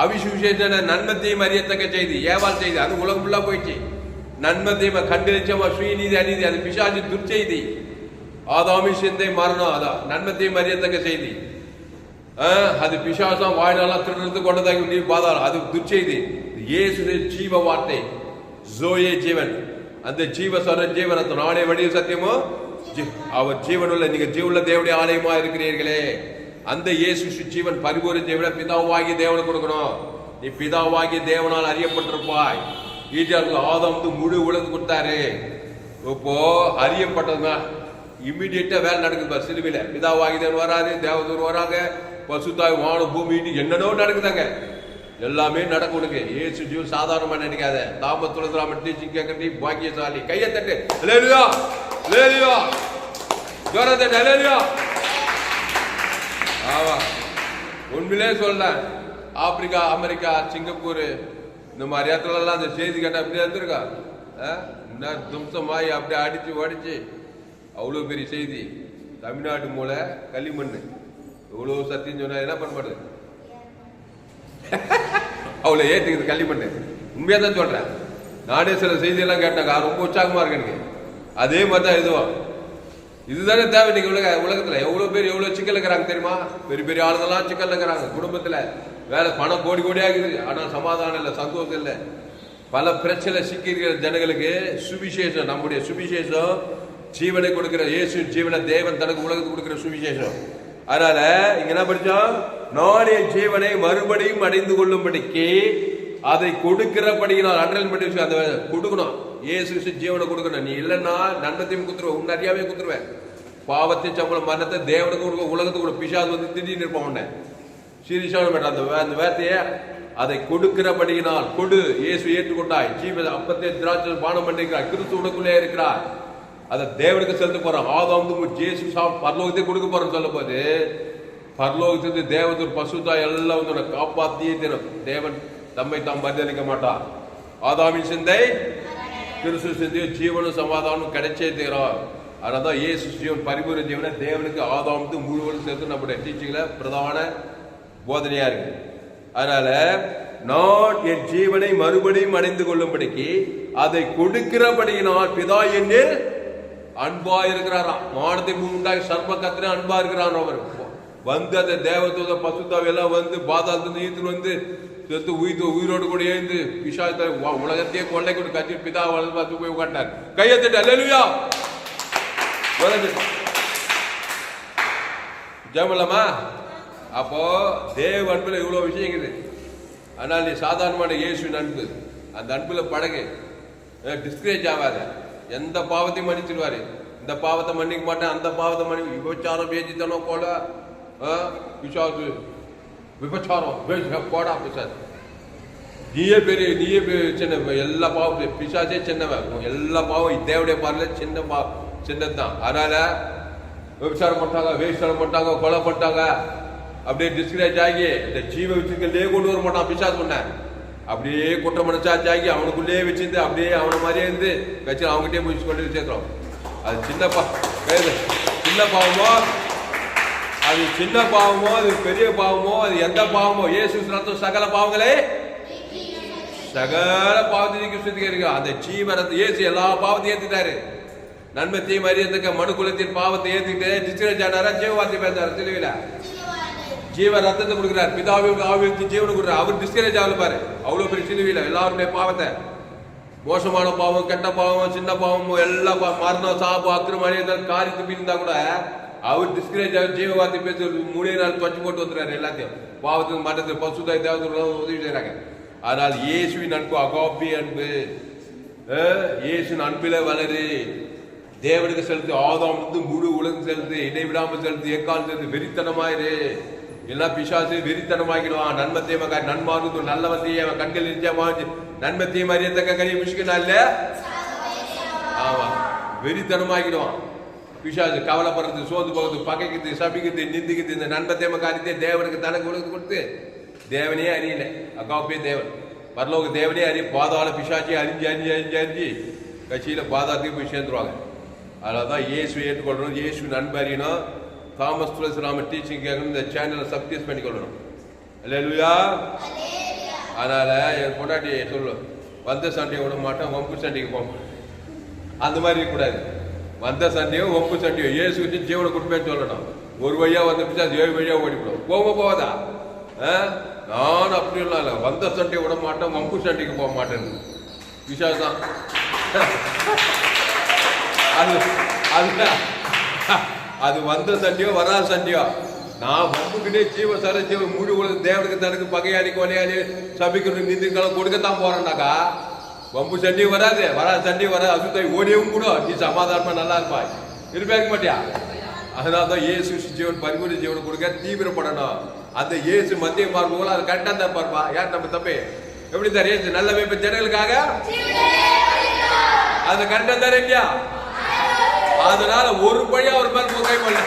அவிசுவிசேஷ நன்மத்தையும் அறியத்தக்க செய்தி, ஏவாள் செய்தி. அது உலகம் ஃபுல்லா போயிடுச்சு. நன்மத்தையும் கண்டிச்சமா ஸ்ரீநீதி அநீதி, அது பிசாசு துர்ச்செய்தி. ஆதாமி சிந்தை மரணம், அதான் நன்மத்தையும் அறியத்தக்க செய்தி. அது பிசாசம் வாழ்நாளா திருடுறது கொண்டதாக நீ பாதாளம், அது துர்ச்செய்தி. இயேசு ஜீவ வார்த்தை, ஜோயே ஜீவன். அந்த ஜீவரத்தம் நானே வழிய சத்தியமோ அவர் ஜீவனுள்ள, நீங்க ஜீவனுள்ள தேவனுடைய ஆலயமா இருக்கிறீர்களே. அந்த இயேசு ஜீவன் பரிபூர்ண ஜீவனை பிதாவாகி தேவனை கொடுக்கணும். நீ பிதாவாகி தேவனால் அறியப்பட்டிருப்பாய். ஆதாம் முழு உலகம் கொடுத்தாரு. இப்போ அறியப்பட்டதுன்னா இம்மிடியேட்டா வேலை நடக்குது. சிலுவையில பிதாவாகி தேவன் வராது, தேவதூர் வராங்க, பசுத்தாய் வானம் பூமி என்னென்னோ நடக்குதாங்க. எல்லாமே நடக்கும் உனக்கு. இயேசு ஜீவன் சாதாரணமா நினைக்காத. தாமத்துலராம டீச்சிங் கேட்கறீ பாக்கியசாலி. கையை தட்டு. அல்லேலூயா, அல்லேலூயா, ஜோரத்தை அல்லேலூயா. ஆமா, உண்மையிலே சொல்றேன். ஆப்பிரிக்கா, அமெரிக்கா, சிங்கப்பூர் இந்த மாதிரி இடத்துல எல்லாம் அந்த செய்தி கேட்ட அப்படியே இருந்திருக்கா. என்ன தும்சமாயி அப்படியே அடிச்சு ஓடிச்சு. அவ்வளோ பெரிய செய்தி. தமிழ்நாட்டு மூளை களிமண் எவ்வளோ சத்தியம் சொன்னா என்ன பண்ண அவ்வளோ ஏற்றுக்குது களிமண். உண்மையா தான் சொல்றேன். நானே சில செய்தியெல்லாம் கேட்டாங்க, ரொம்ப உற்சாகமா இருக்கு எனக்கு. அதே மாதிரி தான் இதுவும். இதுதானே தேவை இன்னைக்கு உலகத்துல. எவ்வளவு பேர் எவ்வளவு சிக்கல் இருக்கிறாங்க தெரியுமா? பெரிய பெரிய ஆளுங்கெல்லாம் சிக்கல் இருக்கிறாங்க. குடும்பத்துல வேலை பணம் கோடி கோடியாகுது, ஆனால் சமாதானம் இல்லை, சந்தோஷம் இல்லை. பல பிரச்சனை சிக்கிற ஜனங்களுக்கு சுவிசேஷம், நம்முடைய சுவிசேஷம் ஜீவனை கொடுக்கிற இயேசு ஜீவனை தேவன் தனக்கு உலகத்துக்கு கொடுக்கிற சுவிசேஷம். அதனால இங்க என்ன படிச்சோம்? நானே ஜீவனை மறுபடியும் அடைந்து கொள்ளும்படிக்கு அதை கொடுக்கிறபடினால் அன்றல் பண்ணி அந்த கொடுக்கணும். இயேசு ஜீவனை கொடுக்கணும். நீ இல்லைன்னா நன்மத்தையும் குத்துருவேன், உன் நிறையாவே குத்துருவேன். பாவத்தை சம்பளம் மரணத்தை தேவனுக்கு கொடுக்க, உலகத்துக்கு கூட பிசாசு திடீர்னு இருப்பான். உன்னை சீரியஸான மேட்டர். அந்த வேர்த்தையை அதை கொடுக்கிறபடியினால் கொடு. இயேசு ஏற்றுக்கொண்டாய். ஜீவ அப்பத்தை திராட்சை பானம் பண்ணிருக்கிறார். கிறிஸ்து உனக்குள்ளே இருக்கிறார். அதை தேவனுக்கு செலுத்த போறான். ஆதாம் ஜேசு பரலோகத்தை கொடுக்க போறோம்னு சொல்ல போது பரலோகத்திலிருந்து தேவதூர் பசுதா எல்லாம் வந்து காப்பாத்தியே தினம். தேவன் தம்மை தாம் மறுதளிக்க மாட்டார். ஆதாமின் சிந்தை கிறிஸ்து சிந்தையோ ஜீவனும் சமாதானம் கிடைச்சே தீரும். அதனால்தான் இயேசு ஜீவன் பரிபூர்ண ஜீவனை தேவனுக்கு ஆதாமுக்கு முழுவதும் சேர்த்து நம்முடைய டீச்சிங்ல பிரதான போதனையா இருக்கு. அதனால நான் என் ஜீவனை மறுபடியும் அடைந்து கொள்ளும்படிக்கு அதை கொடுக்கிறபடியினால் பிதா என்னில் அன்பா இருக்கிறாராம். மானத்தை உண்டாகி சர்வ கத்திர அன்பா இருக்கிறான். அவர் வந்து அந்த தேவதூத பசுத்தாவை எல்லாம் வந்து பாதாளத்துல ஈத்துன்னு வந்து செத்து உயிரோடு கூட எழுந்து பிசாசத்தை உலகத்தையே கொள்ளை கொண்டு கட்சி பிதா வளர்ந்து பார்த்து போய் உட்காண்டார். கையெழுத்து அல்லேலூயா. ஜெபலாமா? அப்போ தேவ அன்புல இவ்வளவு விஷயம் இருக்குது. ஆனால் நீ சாதாரணமான இயேசுவின் அன்பு, அந்த அன்புல பழகு, டிஸ்கரேஜ் ஆகாத. எந்த பாவத்தையும் மன்னிச்சிருவாரு. இந்த பாவத்தை மன்னிக்க மாட்டேன், அந்த பாவத்தை மன்னிக்க, விபச்சாரம் பேச்சுத்தனம் போல பிசாசு விபச்சாரம் போடா பிசாசு, நீயே சின்ன, எல்லா பாவம் பிசாசே சின்னவன், எல்லா பாவம் தேவடைய பார்ல சின்னதுதான். அதனால விபச்சாரம் பண்ணிட்டாங்க, வேஸ்டாரம் பண்ணிட்டாங்க, கொலை பண்ணிட்டாங்க, அப்படியே டிஸ்கரேஜ் ஆகி இந்த ஜீவ வச்சிருக்கே கொண்டு வர மாட்டான் பிசாசு பண்ண. அப்படியே குற்ற மனசாட்சி ஆகி அவனுக்குள்ளே வச்சிருந்து அப்படியே அவனை மாதிரியே இருந்து வச்சு அவங்ககிட்டே முடிச்சு கொண்டு சேர்க்கிறோம். அது சின்ன பாவமோ, அது சின்ன பாவமோ, அது பெரிய பாவமோ, அது எந்த பாவமோ, இயேசு ரத்தம் சகல பாவங்களே சகல பாவத்தையும் சுத்திகரிக்க. அந்த ஜீவரத்தை இயேசு எல்லா பாவத்தையும் ஏத்துட்டாரு. நன்மை தீமை அறியத்தக்க மனுக்குலத்தின் பாவத்தை ஏத்துக்கிட்டு டிஸ்கரேஜ் ஆனாரா, ஜீவவார்த்தை பேசாரு. தெளிவில ஜீவ ரத்தத்தை கொடுக்குறாரு, பிதாவுக்கு ஆவிக்கு ஜீவனை கொடுக்குறாரு. அவர் டிஸ்கரேஜ் ஆகல பாரு, அவ்வளவு பெரிய சிலுவையில எல்லாருடைய பாவத்தை, மோசமான பாவம், கெட்ட பாவம், சின்ன பாவம், எல்லா மரணம், சாபம், அக்கிரமணி காரியத்து மீறிந்தா கூட அவர் டிஸ்கரேஜ் ஆகி ஜீவவார்த்தை பேச 3 நாள் தொச்சு போட்டு வந்துறாரு. எல்லாத்தையும் பாவத்துக்கு மட்டத்தில் பசுதாய் தேவதை உதவி செய்யறாங்க. ஆனால் இயேசுவின் அன்பு அகாப்பி அன்பு, இயேசுவின் அன்பில வளரு, தேவனுக்கு செலுத்து, ஆதாம் வந்து முழு உலகம் செலுத்து, இடைவிடாமல் செலுத்து, எக்கால் செலுத்து, வெறித்தனமாயிரு. எல்லாம் பிசாசு வெறித்தனமாக்கிடுவான். நன்மத்தையும் நன்மாறு நல்லவத்தையும் அவன் கண்கள் நிச்சயமா நன்மத்தையும் அறியத்தக்க கனியை மிஷிக்கனா இல்ல, ஆமா வெறித்தனமாக்கிடுவான் பிசாசு. கவலைப்படுறது, சோர்ந்து போகிறது, பகைக்குது, சபிக்குது, நிந்திக்குது. இந்த நன்மத்தையும் காரியத்தை தேவனுக்கு தனக்கு உலகத்து கொடுத்து தேவனையே அறியல. அக்காப்பே தேவன் பரலோக தேவனே அறிய பாதாள பிசாச்சியை அறிஞ்சு கட்சியில பாதாளத்துக்கு போய் சேர்ந்துருவாங்க. அதனாலதான் இயேசு ஏற்றுக்கொள்ளணும், இயேசு நண்பு அறியணும். தாமஸ் துளசிராம டீச்சிங் கேட்கணும், இந்த சேனலை சப்ஸ்கிரைப் பண்ணிக்கொள்ளணும். அல்லேலூயா. அதனால என் பொண்டாட்டி சொல்லு, வந்த சண்டையை விட மாட்டேன், வம்பு சண்டைக்கு போக மாட்டேன். அந்த மாதிரி இருக்கக்கூடாது. வந்த சண்டையோ வம்பு சண்டையோ இயேசு வச்சு ஜீவனை கொடுப்பேன்னு சொல்லணும். ஒரு வழியா வந்து பிடிச்சா 7 வழியா ஓடிவிடும். போவாதா? நான் அப்படிலாம் இல்லை, வந்த சண்டையை விட மாட்டேன், வம்பு சண்டைக்கு போக மாட்டேன். விசாதான் அது வந்த சண்டையோ வராத சண்டையோ, நான் வம்புக்கிட்டே ஜீவ சர ஜீவ முழு உலகம் தேவனுக்கு தனக்கு பகையாளி கொலையாளி சபிக்கணும் நிந்திக்கலாம் கொடுக்கத்தான் போறேன்னாக்கா வம்பு சண்டையும் வராது, வராத சண்டையும் வராது. அசுத்தாய் ஓடியவும் கூட நீ சமாதானமா நல்லா இருப்பாய், இருப்பாக்க மாட்டியா? அதனால்தான் இயேசு ஜீவன் பரிபூர்ண ஜீவனை கொடுக்க தீவிரப்படணும். அந்த இயேசு மத்திய பார்ப்போம், அது கரெக்டா தான் பார்ப்பா. யார் நம்ம தப்பே எப்படி தான் இயேசு நல்ல மேய்ப்பன் ஜனங்களுக்காக அது கரெக்டா தான் இல்லையா? அதனால ஒரு பழியா ஒரு மாதிரி கை பண்ணல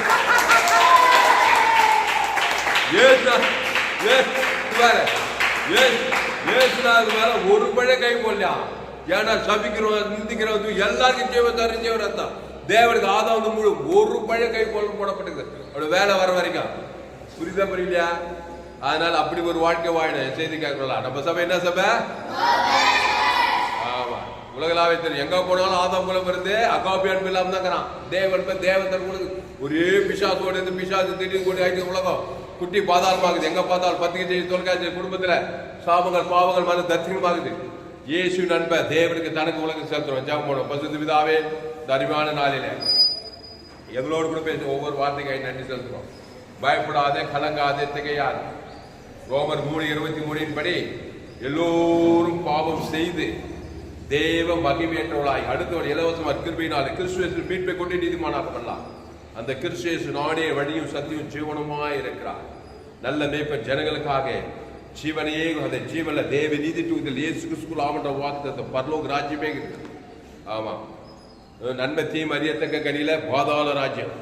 மேல ஒரு பழைய கை போடலையா? ஏன்னா சபிக்கிறோம், நிந்திக்கிறோம், எல்லாருக்கும் ஜீவத்தாரும் ஜீவரத்தான். தேவனுக்கு ஆதாம் முழு ஒரு பழைய கை போடப்பட்டது அவரோட வேலை வர வரைக்கும். புரியுதா புரியலையா? அதனால அப்படி ஒரு வாழ்க்கை வாழணும். செய்தி கேட்கலாம். நம்ம சபை என்ன சபை? ஆமா, உலகளாவே தெரியும். எங்க போனாலும் ஆதாம் மூலம் வருது, அகாப்பி அன்பு இல்லாம தான் தேவன் தேவன் ஒரே பிசாசோட இருந்து பிசாசு திடீர்னு கூடி ஆயிட்டு உலகம் குட்டி பாதாளமாகுது. எங்க பார்த்தாலும் பத்திரிகை செய்தி தொலைக்காட்சி குடும்பத்துல சாபங்கள் பாவங்கள் மேல தரிசனமாகுது. இயேசு நண்ப தேவனுக்கு தனக்கு உலகம் சேர்த்துறோம். ஜெபம் பண்ணுவோம். பசுத்த பிதாவே, இந்த அருமையான நாளில எங்களோடு கூட பேச ஒவ்வொரு வார்த்தைக்காய் நன்றி செலுத்துறோம். பயப்படாதே, கலங்காதே, திகையாதே. ரோமர் 3:23 படி எல்லோரும் பாவம் செய்து தேவ மகிமையற்றவளாய் அடுத்தவர் இலவசமாக கிருபையினாலே கிறிஸ்து மீட்பை கொண்டு நீதிமானாக்கப்படலாம். அந்த கிறிஸ்து நானே வழியும் சத்தியும் ஜீவனுமாய் இருக்கிறார். நல்ல மேய்ப்பன் ஜனங்களுக்காக ஜீவனையே அந்த ஜீவன்ல தேவ நீதி தூக்கில் இயேசு கிறிஸ்துக்குள் ஆமன்ற வாக்குத்த பரலோக ராஜ்யமே இருக்கு. ஆமா, நன்மை தீமை அறியத்தக்க கனியில பாதாள ராஜ்யம்.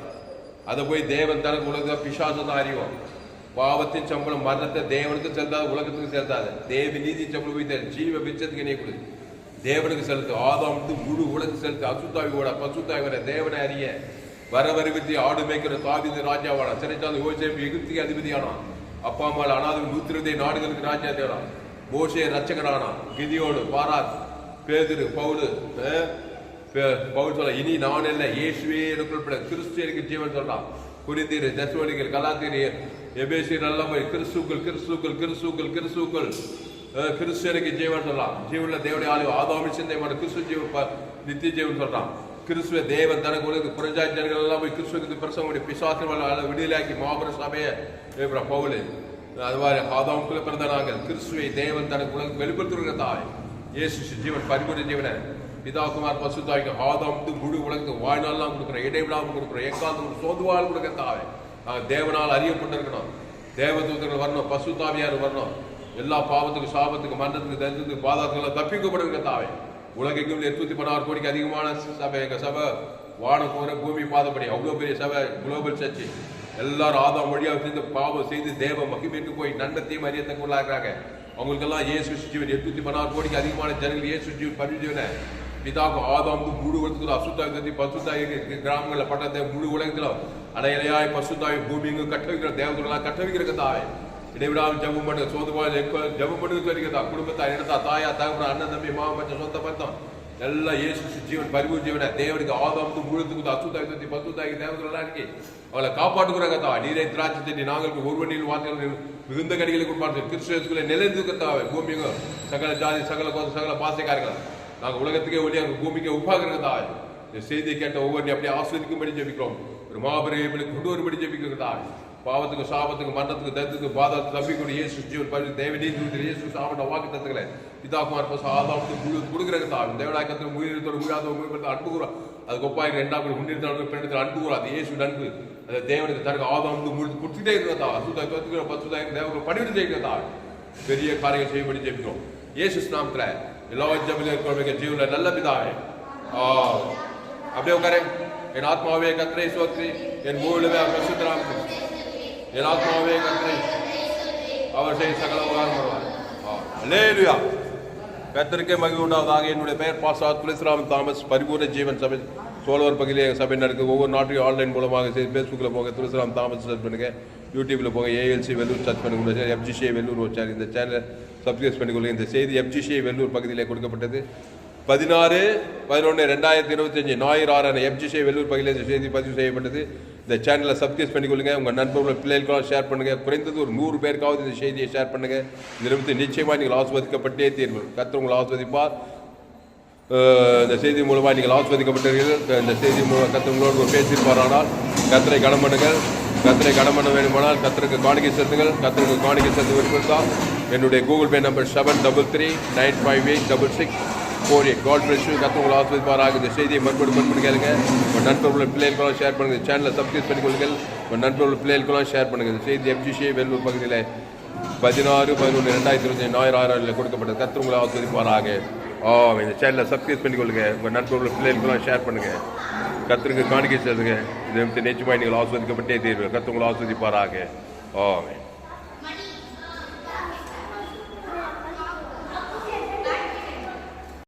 அதை போய் தேவன் தனக்கு உலக பிசாசதான் அறிவோம். பாவத்தின் சம்பளம் மரணத்தை தேவனுக்கு செலுத்தாது, உலகத்துக்கு செலுத்தாது. தேவ நீதி சம்பளம் போய் ஜீவ பிச்சத்துக்கு நீ கொடு தேவனுக்கு செலுத்து. ஆதாம் முழு உலகம் செலுத்து. அசுத்தாவியோட பசுத்தாவியோட தேவனை அறிய வரவறிவித்து ஆடு மேய்க்கிற தாவீது ராஜாவான சிறைச்சாலை யோசேப்பு எகிப்துக்கு அதிபதியானான். அப்பா அம்மாள் அனாது 120 நாடுகளுக்கு ராஜா தேவனான். மோசே ரட்சகனானான். கிதியோடு, பாராத், பேதுரு, பவுலு சொல்ல இனி நான் இல்லை, இயேசுவே எனக்குள் கிறிஸ்து எனக்கு ஜீவன் சொல்றான். குறிந்தீர், தெசலோனிக்கர், கலாத்தியர், எபேசியர் எல்லாம் போய் கிறிஸ்துக்கள் கிறிஸ்துக்கள் கிறிஸ்துக்கள் கிறிஸ்துக்கள் கிறிஸ்துவனுக்கு ஜீவன் சொல்லலாம். ஜீவன்ல தேவனுடைய ஆளு ஆதாமின் சிந்தைமான கிறிஸ்து ஜீவ நித்திய ஜீவன் சொல்றான். கிறிஸ்துவ தேவன் தனக்கு உலக புறஜாதி ஜனங்கள் எல்லாம் போய் கிறிஸ்துவனுக்கு பிரசவம் பிசாசு விடுதலையாக்கி மாபெரும் சபையை பவுலு அது மாதிரி ஆதாமுக்குள்ள பிறந்த நாங்கள் கிறிஸ்துவை தேவன் தனக்கு உலக வெளிப்படுத்துகிற தாய் இயேசு ஜீவன் பரிபூர்ண ஜீவனை பிதாகுமார் பசுத்தாய்க்கு ஆதாம் முழு உலகத்துக்கு வாழ்நாள்லாம் கொடுக்குறோம், இடைவிடாமல் கொடுக்குறோம், எக்காலம் சோதுவாள் கொடுக்க தாய். நாங்கள் தேவனால் அறியப்பட்டிருக்கணும், தேவதூதர்கள் வரணும், பசுத்தாவியார் வரணும், எல்லா பாவத்துக்கு சாபத்துக்கு மரணத்துக்கு தரிசனத்துக்கு பாதாளத்துக்கு தப்பிக்கப்படுகிற தாவை. உலகெங்கும் 816 கோடிக்கு அதிகமான சபை எங்க சபை வானம் போற பூமி பாதப்படி அவ்வளவு பெரிய சபை குளோபல் சர்ச்சு. எல்லாரும் ஆதாம் வழியாக செய்து பாவம் செய்து தேவ மகிமைக்கு போய் நன்மத்தையும் அறியத்தக்க உள்ளாக்குறாங்க. அவங்களுக்கெல்லாம் இயேசு ஜீவன் 816 கோடிக்கு அதிகமான ஜனங்கள் இயேசு ஜீவன் பரிஜீவனை பிதாக்கு ஆதாம் முழு உலகத்துல அசுத்தாய் பசுத்தாய் கிராமங்களில் பட்டத்தை முழு உலகத்துல அடையலையாய் பசுத்தாய் பூமிங்க கட்ட வைக்கிற தேவதெல்லாம் கட்ட வைக்கிற தாய். இடைவிடாமல் ஜபம் பண்ணு சோதவாய் ஜபம் பண்ணு சொல்லிக்கிறதா குடும்பத்தா இடத்தா தாயா தகப்பன அண்ணன் தம்பி மாமா பச்சை சொந்த பத்தம் எல்லாம் இயேசு ஜீவன் பரிபூர் ஜீவனை தேவனுக்கு ஆதாம் முழுத்துக்கு அசுத்தாய் பசுத்தாய் தேவதெல்லாம் இருக்கு அவளை காப்பாற்றுகிறாங்க தா. நீரை திராட்சை செடி நாங்களுக்கு ஒருவனில் வார்த்தைகள் மிகுந்த கடிகளை கொடுப்பார்கள். கிறிஸ்துவ நிலைந்துக்கத்தாவை பூமிங்க சகல ஜாதி சகல சகல பாசைக்காரர்கள் நாங்கள் உலகத்துக்கே ஒளியாக பூமிக்கு உப்பாக்குற தாய். இந்த செய்தியை கேட்ட ஒவ்வொரு அப்படியே ஆஸ்வதிக்கும்படி ஜெபிக்கிறோம். ஒரு மாபெரும் கொண்டு வரும்படி ஜெபிக்கிற தாய். பாவத்துக்கு சாபத்துக்கு மரணத்துக்கு தத்துக்கு பாதத்துக்கு தப்பிக்கூடிய இயேசு ஜீவன் பரிசு தேவனீ இயேசு சாப்பிட்ட வாக்கு தத்துக்களை பிதாகுமார் பசு ஆதாமுக்கு முழு கொடுக்குற தாய். தேவனாக்கத்தில் முயற்சியோடு முடியாத முயற்சி அன்பு கூறா அதுக்கு ஒப்பாங்க 2 முன்னிறுத்த பெண்ணத்தில் அன்பு கூறா அது இயேசு நன்பு அந்த தேவனுக்கு தனக்கு ஆதாமுக்கு முழு கொடுத்துட்டே இருக்கிறதா அசுதாய் தத்துக்கிற பசுதாய் தேவனுக்கு பணிவிட்டு செய்கிறதா பெரிய காரியங்கள் செய்யப்படி ஜெபிக்கிறோம் இயேசு நாமத்துல. எல்லா ஜபலையும் ஜீவன நல்ல பிதாவே அப்படியே உட்காரு. என் ஆத்மாவே கர்த்தரை ஸ்தோத்திரி, என் முழுமே பரிசுத்தராம் என் ஆத்மாவே கர்த்தரை அவர் செய்ய சகல உபகாரம் வருவார். அல்லேலூயா. கர்த்தருக்கே மகிமை உண்டாவதாக. என்னுடைய பெயர் பாஸ்டர் துளசிராம் தாமஸ். பரிபூர்ண ஜீவன் சபை சோழவர் பகுதியில் சபை நடக்குது. ஒவ்வொரு நாட்டையும் ஆன்லைன் மூலமாக ஃபேஸ்புக்கில் போங்க, துளசிராம் தாமஸ் சர்ச் பண்ணுங்க. யூடியூப்ல போங்க, ஏஎல்சி வெல்லூர் சர்ச் பண்ணுங்க, எஃப்ஜிசிஐ வெல்லூர் ஒரு சேனல். இந்த சேனலை சப்ஸ்கிரைப் பண்ணிக்கொள்ளுங்க. இந்த செய்தி எஃப்ஜிசிஐ வெல்லூர் பகுதியில் கொடுக்கப்பட்டது 16/11/2025 ஞாயிறு எஃப்ஜிசிஐ வெல்லூர் பகுதியில் இந்த செய்தி பதிவு செய்யப்பட்டது. இந்த சேனலை சப்ஸ்கிரைப் பண்ணிக்கொள்ளுங்க. உங்கள் நண்பர்கள் பிள்ளைகளுக்கெல்லாம் ஷேர் பண்ணுங்க. குறைந்தது ஒரு 100 பேருக்காவது இந்த செய்தியை ஷேர் பண்ணுங்க. இதில் நிச்சயமாக நீங்கள் ஆஸ்வதிக்கப்பட்டே தீர்வு. கர்த்தர் உங்களை ஆஸ்வதிப்பார். இந்த செய்தி மூலமாக நீங்கள் ஆஸ்வதிக்கப்பட்டீர்கள். இந்த செய்தி மூலம் கர்த்தர் உங்களோடு பேசியிருப்பார். ஆனால் கர்த்தரை கனம் பண்ணுங்கள். கர்த்தரை கனம் பண்ண வேண்டுமானால் கர்த்தருக்கு காணிக்கை செலுத்துங்கள். கர்த்தருக்கு காணிக்கை செலுத்த விருப்பம் என்னுடைய Google Pay number 7339586648. God bless you. கர்த்தர் உங்களை ஆஸ்வதிப்பாராக. இந்த செய்தியை மறுபடி கேளுங்க. உங்கள் நண்பர்கள் பிள்ளைகளுக்கெல்லாம் ஷேர் பண்ணுங்கள். இந்த சேனலை சப்ஸ்கிரைப் பண்ணிக்கொள்ளுங்கள். உங்கள் நண்பர்கள் பிள்ளைகளுக்கெல்லாம் ஷேர் பண்ணுங்கள். இந்த செய்தி எஃப்ஜிசிஐ வெல்லூர் பகுதியில் 16/11/2025 ஞாயிறு கொடுக்கப்பட்டது. கர்த்தர் உங்களை ஆஸ்வதிப்பாராக. இந்த சேனலை சப்ஸ்கிரைப் பண்ணிக்கொள்ளுங்க. உங்கள் நண்பர்கள் பிள்ளைகளுக்கெல்லாம் ஷேர் பண்ணுங்கள். கர்த்தருக்கு காணிக்கை செலுத்துங்க. இதை நிச்சயமாக நீங்கள் ஆஸ்வதிக்கப்பட்டே தீர்வு. கர்த்தர் உங்களை ஆஸ்வதிப்பாராக. ஆமென்.